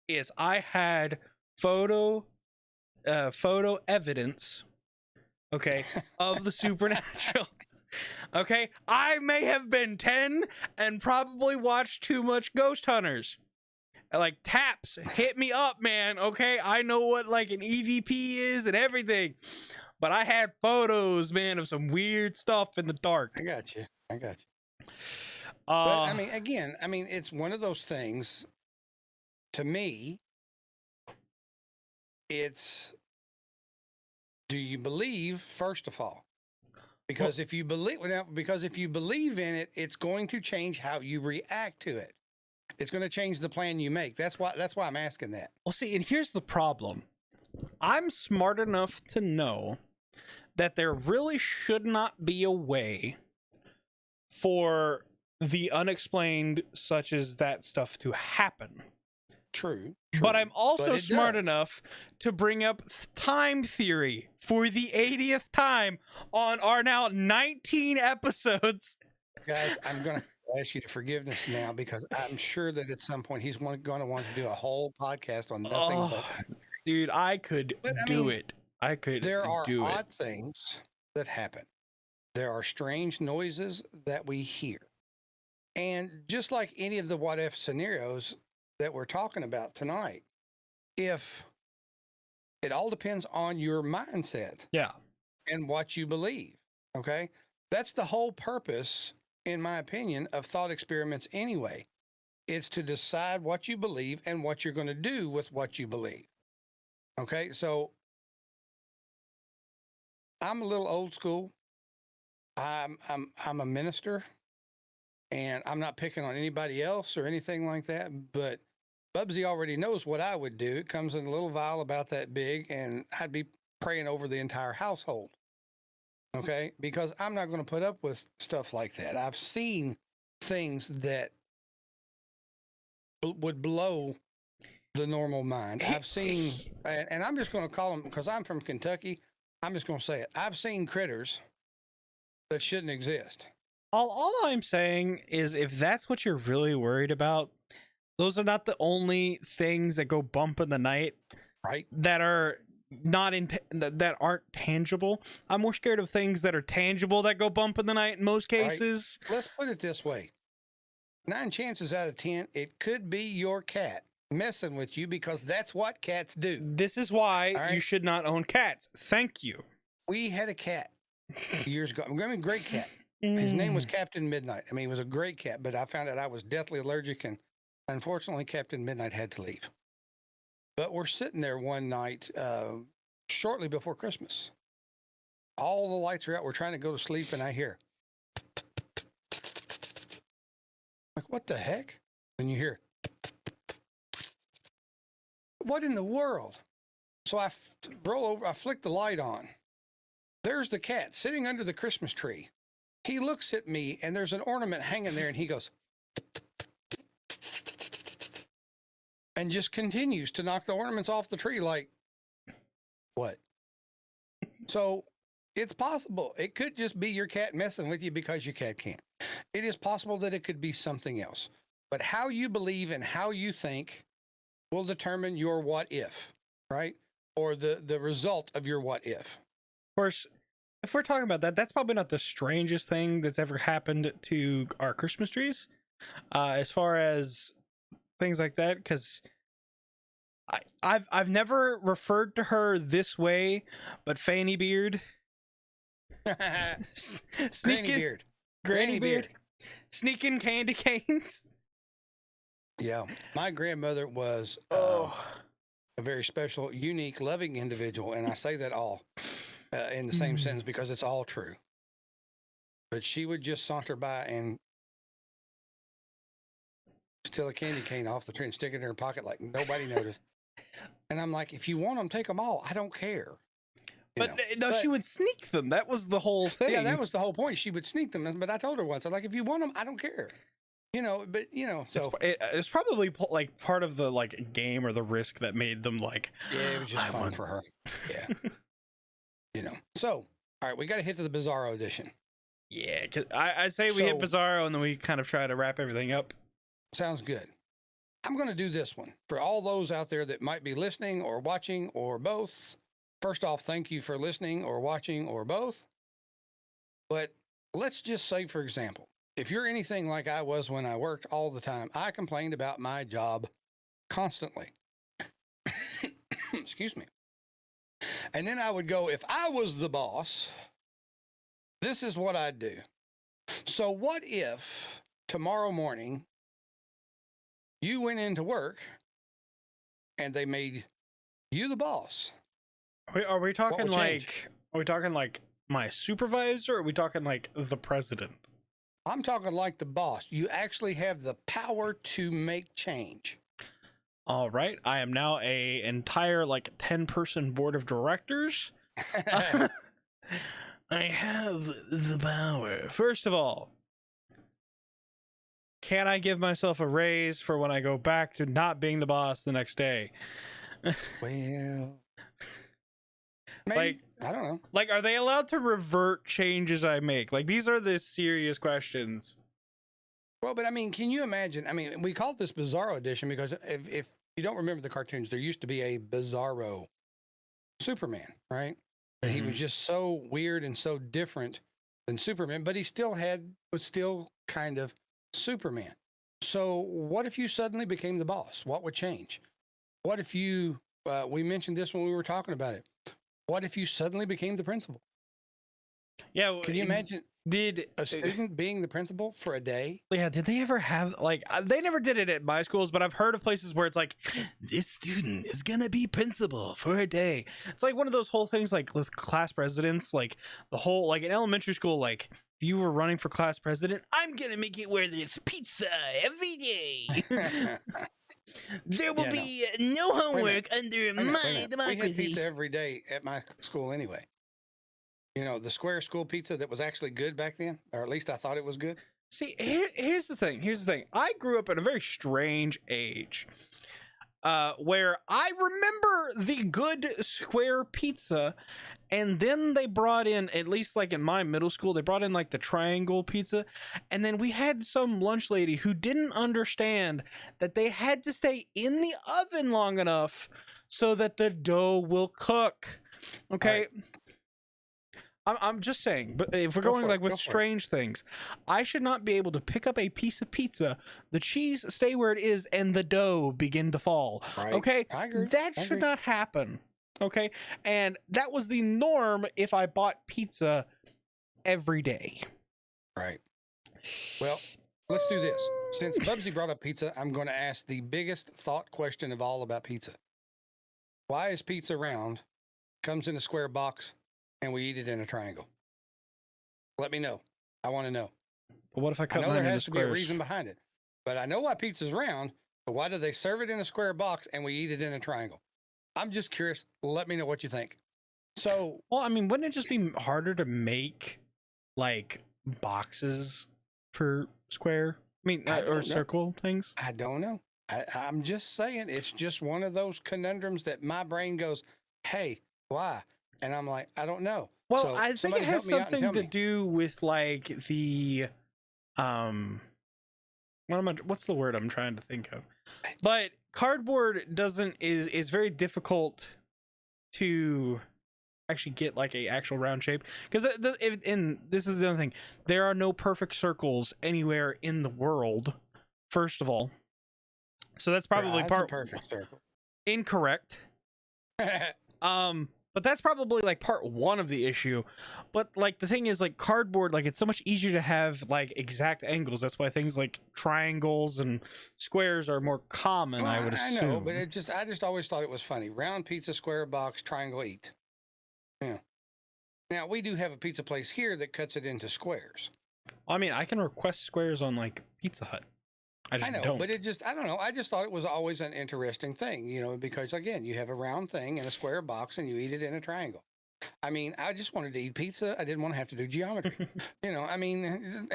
is I had photo evidence, okay, of the supernatural. Okay, I may have been 10 and probably watched too much Ghost Hunters. Like, Taps, hit me up, man. Okay, I know what like an EVP is and everything, but I had photos, man, of some weird stuff in the dark. I got you. But I mean, again, it's one of those things. To me, it's, do you believe first of all? Because if you believe in it, it's going to change how you react to it. It's going to change the plan you make. That's why I'm asking that. Well, see, and here's the problem. I'm smart enough to know that there really should not be a way for the unexplained such as that stuff to happen. True. But I'm also smart does. enough to bring up time theory for the 80th time on our now 19 episodes. Guys, I'm going to ask you to forgiveness now, because I'm sure that at some point he's going to want to do a whole podcast on nothing but. Dude, I could do it. I could do it. There are odd things that happen. There are strange noises that we hear. And just like any of the what if scenarios that we're talking about tonight, if it all depends on your mindset, yeah, and what you believe. Okay, that's the whole purpose, in my opinion, of thought experiments anyway. It's to decide what you believe and what you're going to do with what you believe. Okay, so I'm a little old school. I'm a minister, and I'm not picking on anybody else or anything like that, but BUBBZI already knows what I would do. It comes in a little vial about that big, and I'd be praying over the entire household. Okay, because I'm not going to put up with stuff like that. I've seen things that would blow the normal mind. I've seen, and I'm just going to call them, because I'm from Kentucky, I'm just going to say it. I've seen critters that shouldn't exist. All I'm saying is, if that's what you're really worried about, those are not the only things that go bump in the night, right? That are not that aren't tangible. I'm more scared of things that are tangible that go bump in the night in most cases. Right. Let's put it this way: 9 chances out of 10, it could be your cat messing with you, because that's what cats do. This is why you should not own cats. Thank you. We had a cat years ago. A great cat. His name was Captain Midnight. I mean, he was a great cat, but I found out I was deathly allergic, and unfortunately, Captain Midnight had to leave. But we're sitting there one night, shortly before Christmas. All the lights are out. We're trying to go to sleep, and I hear, like, what the heck? And you hear, what in the world? So I roll over, I flick the light on. There's the cat sitting under the Christmas tree. He looks at me, and there's an ornament hanging there, and he goes, and just continues to knock the ornaments off the tree like, what? So it's possible. It could just be your cat messing with you because your cat can't. It is possible that it could be something else. But how you believe and how you think will determine your what if, right? Or the result of your what if. Of course, if we're talking about that, that's probably not the strangest thing that's ever happened to our Christmas trees. As far as things like that, because I've never referred to her this way, but Fanny Beard, Granny Beard, sneaking candy canes. Yeah, my grandmother was a very special, unique, loving individual, and I say that all in the same sentence because it's all true. But she would just saunter by and steal a candy cane off the tree and stick it in her pocket like nobody noticed. And I'm like, if you want them, take them all. I don't care. But she would sneak them. That was the whole thing. Yeah, that was the whole point. She would sneak them. But I told her once, I'm like, if you want them, I don't care. So it's probably like part of the like game or the risk that made them like. Yeah, it was just fun for her. Yeah. So, all right, we got to hit to the Bizarro edition. Yeah, cause I say we hit Bizarro and then we kind of try to wrap everything up. Sounds good. I'm going to do this one for all those out there that might be listening or watching or both. First off, thank you for listening or watching or both. But let's just say, for example, if you're anything like I was when I worked all the time, I complained about my job constantly. Excuse me. And then I would go, if I was the boss, this is what I'd do. So what if tomorrow morning you went into work and they made you the boss? Are we talking would change? are we talking like my supervisor, or are we talking like the president? I'm talking like the boss. You actually have the power to make change. All right. I am now a entire like 10-person board of directors. I have the power. First of all, can I give myself a raise for when I go back to not being the boss the next day? Well, maybe. Like, I don't know. Like, are they allowed to revert changes I make? Like, these are the serious questions. Well, but I mean, can you imagine? I mean, we call this Bizarro Edition because if you don't remember the cartoons, there used to be a Bizarro Superman, right? And he was just so weird and so different than Superman, but he still was still kind of Superman. So what if you suddenly became the boss? What would change? What if you, we mentioned this when we were talking about it. What if you suddenly became the principal? Yeah. Can you imagine Did a student being the principal for a day? Yeah, did they ever have, like, they never did it at my schools, but I've heard of places where it's like, This student is gonna be principal for a day. it's like one of those whole things like with class presidents, like the whole, like in elementary school, like if you were running for class president, I'm gonna make it where there's pizza every day. There will be no homework under my We had democracy. pizza every day at my school anyway. You know, the square school pizza that was actually good back then, or at least I thought it was good. See, here's the thing. Here's the thing. I grew up at a very strange age, where I remember the good square pizza, and then they brought in, at least like in my middle school, they brought in like the triangle pizza, and then we had some lunch lady who didn't understand that they had to stay in the oven long enough so that the dough will cook. Okay. I'm just saying, but if we're going like with strange things, I should not be able to pick up a piece of pizza, the cheese stay where it is, and the dough begin to fall. Right. Okay, I agree. that I should agree. not happen. Okay, and that was the norm if I bought pizza every day. Right. Well, let's do this. Since BUBBZI brought up pizza, I'm going to ask the biggest thought question of all about pizza. Why is pizza round, comes in a square box, and we eat it in a triangle? Let me know. I want to know. But what if I I cut know mine there into has to be a squares? reason behind it, but I know why pizza's round, but why do they serve it in a square box and we eat it in a triangle? I'm just curious. Let me know what you think. So, Well, I mean, wouldn't it just be harder to make like boxes for square? I mean, I or don't know. circle things? I don't know. I'm just saying, it's just one of those conundrums that my brain goes, hey, why? And I'm like, I don't know. Well, So I think somebody it has help me out and something tell to me. do with like the what's the word I'm trying to think of? But cardboard is very difficult to actually get like a actual round shape, because and this is the other thing, there are no perfect circles anywhere in the world, first of all. So that's probably That's a perfect circle. incorrect. But that's probably like part one of the issue. But like the thing is, like cardboard, like it's so much easier to have like exact angles. That's why things like triangles and squares are more common, I would assume. I know, but I just always thought it was funny. Round pizza, square box, triangle, eat. Yeah. Now we do have a pizza place here that cuts it into squares. I mean, I can request squares on like Pizza Hut. I know, don't. but I don't know. I just thought it was always an interesting thing, you know, because again, you have a round thing in a square box and you eat it in a triangle. I mean, I just wanted to eat pizza. I didn't want to have to do geometry. You know, I mean,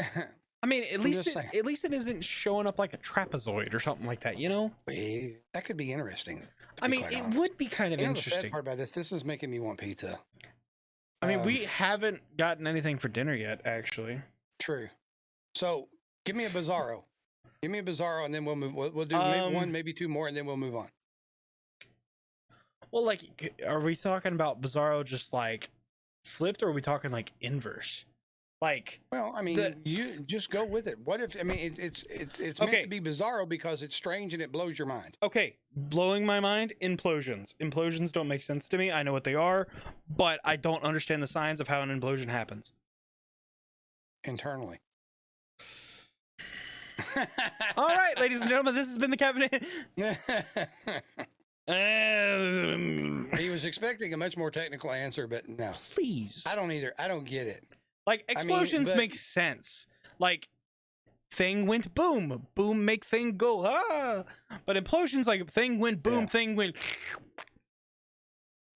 I mean, at least just saying. at least it isn't showing up like a trapezoid or something like that, you know? that could be interesting. I mean, it would be kind of You know, the interesting. sad part about this is making me want pizza. I mean, we haven't gotten anything for dinner yet, actually. True. So give me a Bizarro. Give me a Bizarro, and then we'll move. We'll do maybe one, maybe two more, and then we'll move on. Well, like, are we talking about Bizarro just like flipped, or are we talking like inverse? Like, well, I mean, you just go with it. What if? I mean, it's meant to be Bizarro because it's strange and it blows your mind. Okay, blowing my mind. Implosions. Implosions don't make sense to me. I know what they are, but I don't understand the science of how an implosion happens Internally. All right, ladies and gentlemen, this has been the cabinet. He was expecting a much more technical answer, but no. Please. I don't either. I don't get it. Like, explosions make sense. Like, thing went boom, boom make thing go ah. But implosions, like, thing went boom, thing went.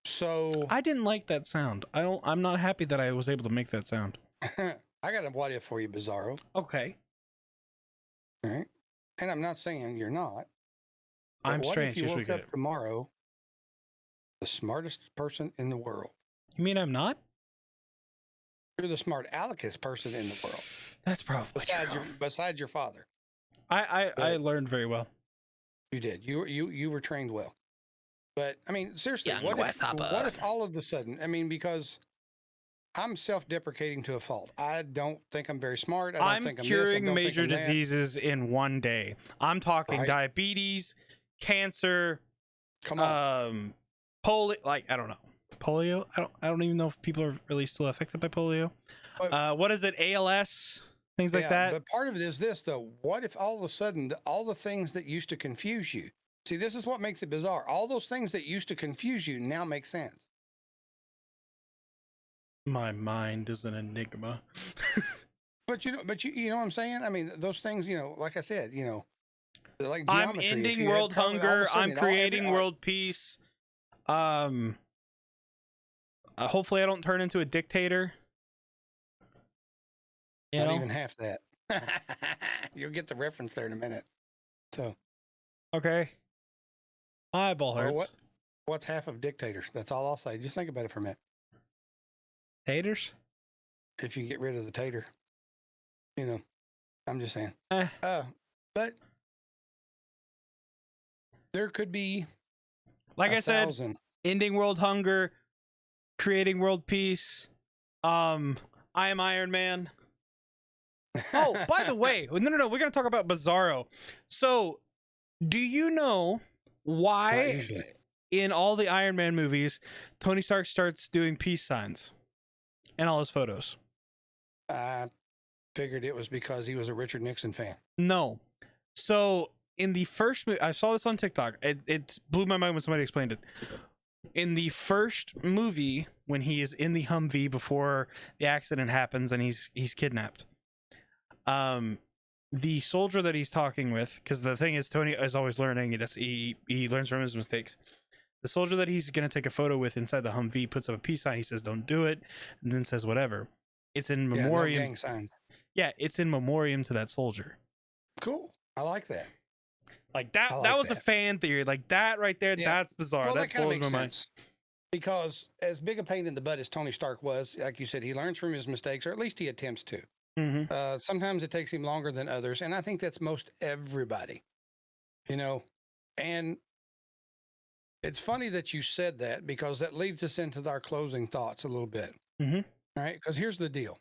So I didn't like that sound. I'm not happy that I was able to make that sound. I got a what if for you, Bizarro. Okay. All right. And I'm not saying you're not. I'm what strange. if you woke up tomorrow the smartest person in the world? You mean I'm not? You're the smart alecus person in the world. That's probably besides your father. I learned very well. You did. You were trained well. But I mean, seriously, Young what if all of a sudden? I mean, because I'm self-deprecating to a fault. I don't think I'm very smart. I don't think I'm curing major diseases in one day. I'm talking diabetes, cancer. Come on. Polio. Like, I don't know. Polio. I don't even know if people are really still affected by polio. What is it? ALS. Things like that. But part of it is this, though. What if all of a sudden all the things that used to confuse you? See, this is what makes it bizarre. All those things that used to confuse you now make sense. My mind is an enigma. But you know what I'm saying? I mean, those things, like I said, like geometry. I'm ending world hunger. I'm creating world peace. Hopefully I don't turn into a dictator. Not even half that. You'll get the reference there in a minute. So. Okay. My eyeball hurts. What's half of dictators? That's all I'll say. Just think about it for a minute. Taters? If you get rid of the tater. I'm just saying. But there could be, like I said, ending world hunger, creating world peace. I am Iron Man. Oh, by the way, no, we're gonna talk about Bizarro. So, do you know why in all the Iron Man movies Tony Stark starts doing peace signs in all his photos? I figured it was because he was a Richard Nixon fan. No. So in the first movie, I saw this on TikTok. It blew my mind when somebody explained it. In the first movie, when he is in the Humvee before the accident happens and he's kidnapped, the soldier that he's talking with, because the thing is, Tony is always learning. He learns from his mistakes. The soldier that he's gonna take a photo with inside the Humvee puts up a peace sign. He says, "Don't do it," and then says whatever. It's in memoriam. No gang sign. Yeah, it's in memoriam to that soldier. Cool. I like that. Like that. That was a fan theory. Like that right there. Yeah. That's bizarre. Well, that blows my mind. Because as big a pain in the butt as Tony Stark was, like you said, he learns from his mistakes, or at least he attempts to. Mm-hmm. Sometimes it takes him longer than others, and I think that's most everybody. And it's funny that you said that, because that leads us into our closing thoughts a little bit. Mm-hmm. All right, because here's the deal.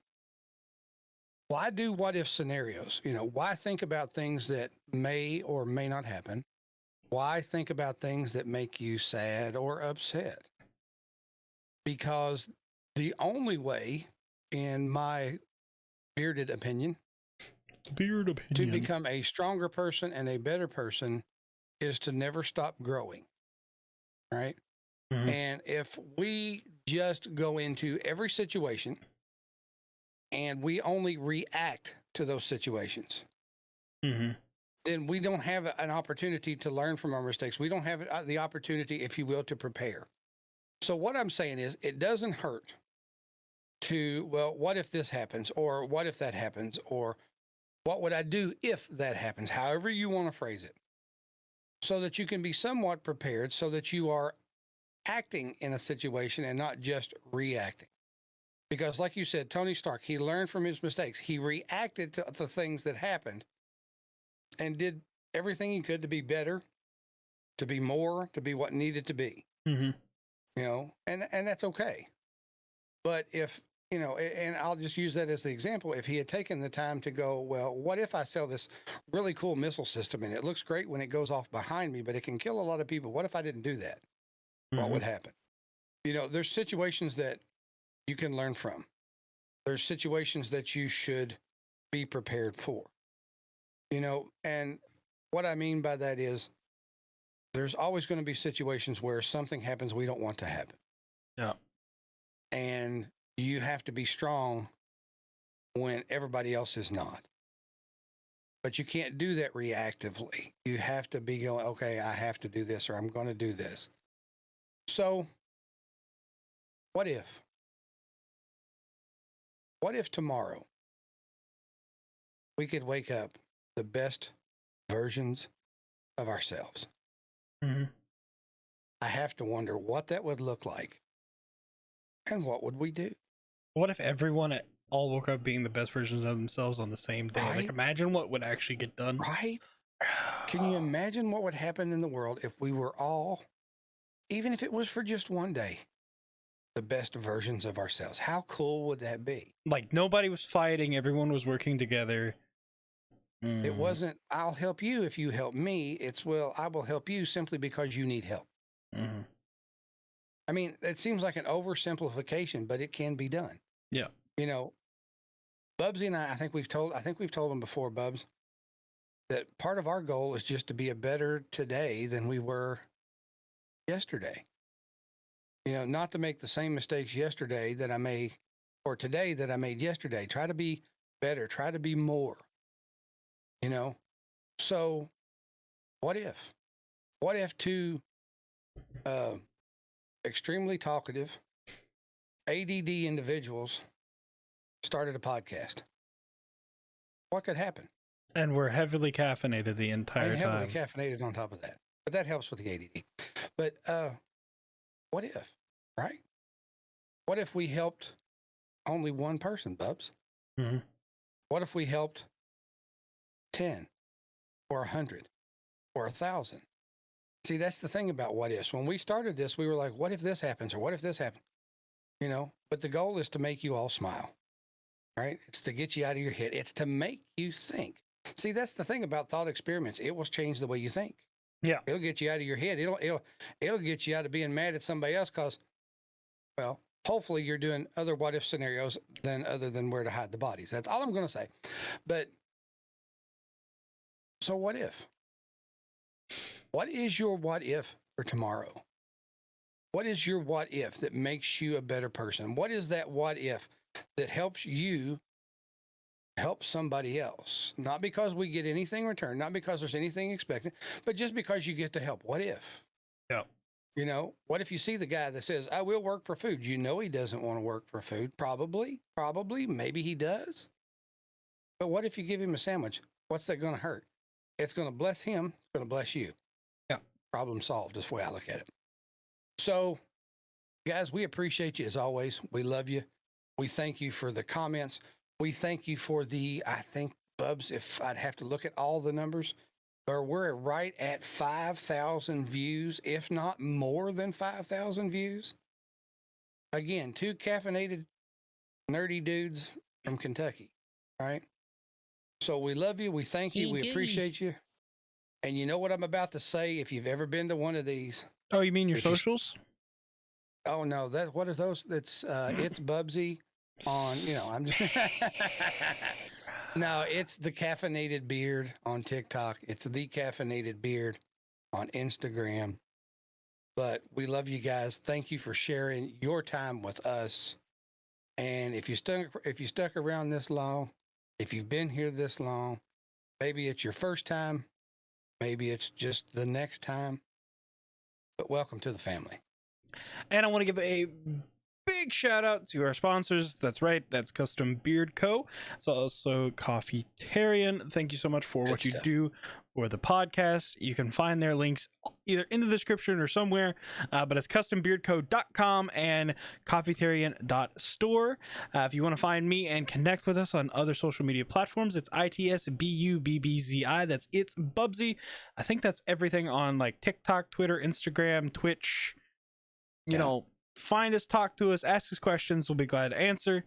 Why do what if scenarios? Why think about things that may or may not happen? Why think about things that make you sad or upset? Because the only way, in my bearded opinion, to become a stronger person and a better person is to never stop growing. Right? Mm-hmm. And if we just go into every situation and we only react to those situations, mm-hmm. then we don't have an opportunity to learn from our mistakes. We don't have the opportunity, if you will, to prepare. So what I'm saying is, it doesn't hurt to, well, what if this happens? Or what if that happens? Or what would I do if that happens? However you want to phrase it. So that you can be somewhat prepared, so that you are acting in a situation and not just reacting. Because like you said, Tony Stark, he learned from his mistakes. He reacted to the things that happened. and did everything he could to be better, to be more, to be what needed to be. Mm-hmm. You know, and that's okay. But if, you know, and I'll just use that as the example, if he had taken the time to go, well, what if I sell this really cool missile system and it looks great when it goes off behind me, but it can kill a lot of people? What if I didn't do that? What would happen? You know, there's situations that you can learn from. There's situations that you should be prepared for. You know, and what I mean by that is there's always going to be situations where something happens we don't want to happen. Yeah. And you have to be strong when everybody else is not. But you can't do that reactively. You have to be going, okay, I have to do this, or I'm going to do this. So, what if? What if tomorrow we could wake up the best versions of ourselves? Mm-hmm. I have to wonder what that would look like. And what would we do? What if everyone all woke up being the best versions of themselves on the same day? Right? Like, imagine what would actually get done. Right? Can you imagine what would happen in the world if we were all, even if it was for just one day, the best versions of ourselves? How cool would that be? Like, nobody was fighting, everyone was working together. It wasn't, I'll help you if you help me. It's, well, I will help you simply because you need help. Mm-hmm. I mean, it seems like an oversimplification, but it can be done. Yeah. You know, BUBBZI and I think we've told them before, Bubs, that part of our goal is just to be a better today than we were yesterday. You know, not to make the same mistakes yesterday that I made, or today that I made yesterday. Try to be better. Try to be more. You know, so what if? What if two extremely talkative ADD individuals started a podcast? What could happen? And we're heavily caffeinated the entire And heavily time. caffeinated on top of that. But that helps with the ADD. But what if, right? What if we helped only one person, Bubs? Mm-hmm. What if we helped 10 or 100 or 1,000? See, that's the thing about what ifs. When we started this, we were like, what if this happens? Or what if this happens? You know, but the goal is to make you all smile, right? It's to get you out of your head. It's to make you think. See, that's the thing about thought experiments. It will change the way you think. Yeah. It'll get you out of your head. It'll get you out of being mad at somebody else because, well, hopefully you're doing other what if scenarios other than where to hide the bodies. That's all I'm going to say. But so what if? What is your what if for tomorrow? What is your what if that makes you a better person? What is that what if that helps you help somebody else? Not because we get anything in return, not because there's anything expected, but just because you get to help. What if? Yeah. You know, what if you see the guy that says, I will work for food? You know, he doesn't want to work for food. Probably, maybe he does. But what if you give him a sandwich? What's that going to hurt? It's going to bless him. It's going to bless you. Yeah. Problem solved is the way I look at it. So, guys, we appreciate you as always. We love you. We thank you for the comments. We thank you for I think, Bubs, if I'd have to look at all the numbers, we're right at 5,000 views, if not more than 5,000 views. Again, two caffeinated, nerdy dudes from Kentucky, right? So we love you. We thank you. We appreciate you. And you know what I'm about to say? If you've ever been to one of these. Oh, you mean your socials? Oh, no. What are those? It's BUBBZI on, I'm just. No, it's the Caffeinated Beard on TikTok. It's the Caffeinated Beard on Instagram. But we love you guys. Thank you for sharing your time with us. And if you stuck around this long, if you've been here this long, maybe it's your first time, maybe it's just the next time, but welcome to the family. And I want to give a big shout out to our sponsors. That's right, that's CustomBeardCo. It's also Coffeetarian. Thank you so much for what you do or the podcast. You can find their links either in the description or somewhere, but it's CustomBeardCo.com and Coffeetarian.store. If you want to find me and connect with us on other social media platforms, it's ITSBUBBZI. That's It's BUBBZI. I think that's everything on like TikTok, Twitter, Instagram, Twitch. You know, find us, talk to us, ask us questions. We'll be glad to answer.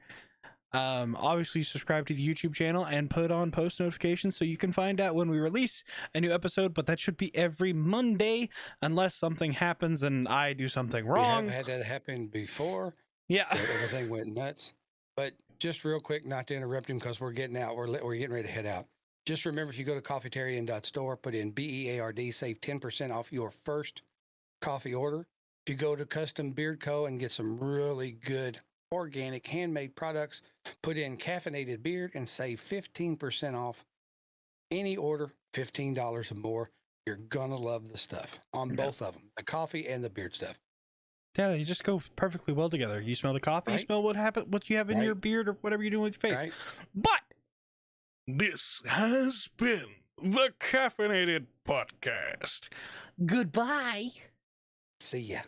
Obviously subscribe to the YouTube channel and put on post notifications so you can find out when we release a new episode, but that should be every Monday unless something happens and I do something wrong. We have had that happen before. Yeah. Everything went nuts. But just real quick, not to interrupt him because we're getting out. We're getting ready to head out. Just remember, if you go to coffeetarian.store, put in BEARD, save 10% off your first coffee order. If you go to Custom Beard Co. and get some really good organic handmade products, put in Caffeinated Beard and save 15% off any order, $15 or more. You're gonna love the stuff on both of them, the coffee and the beard stuff. Yeah, they just go perfectly well together. You smell the coffee, you smell what you have in your beard or whatever you're doing with your face. But this has been the Caffeinated Podcast. Goodbye. See ya.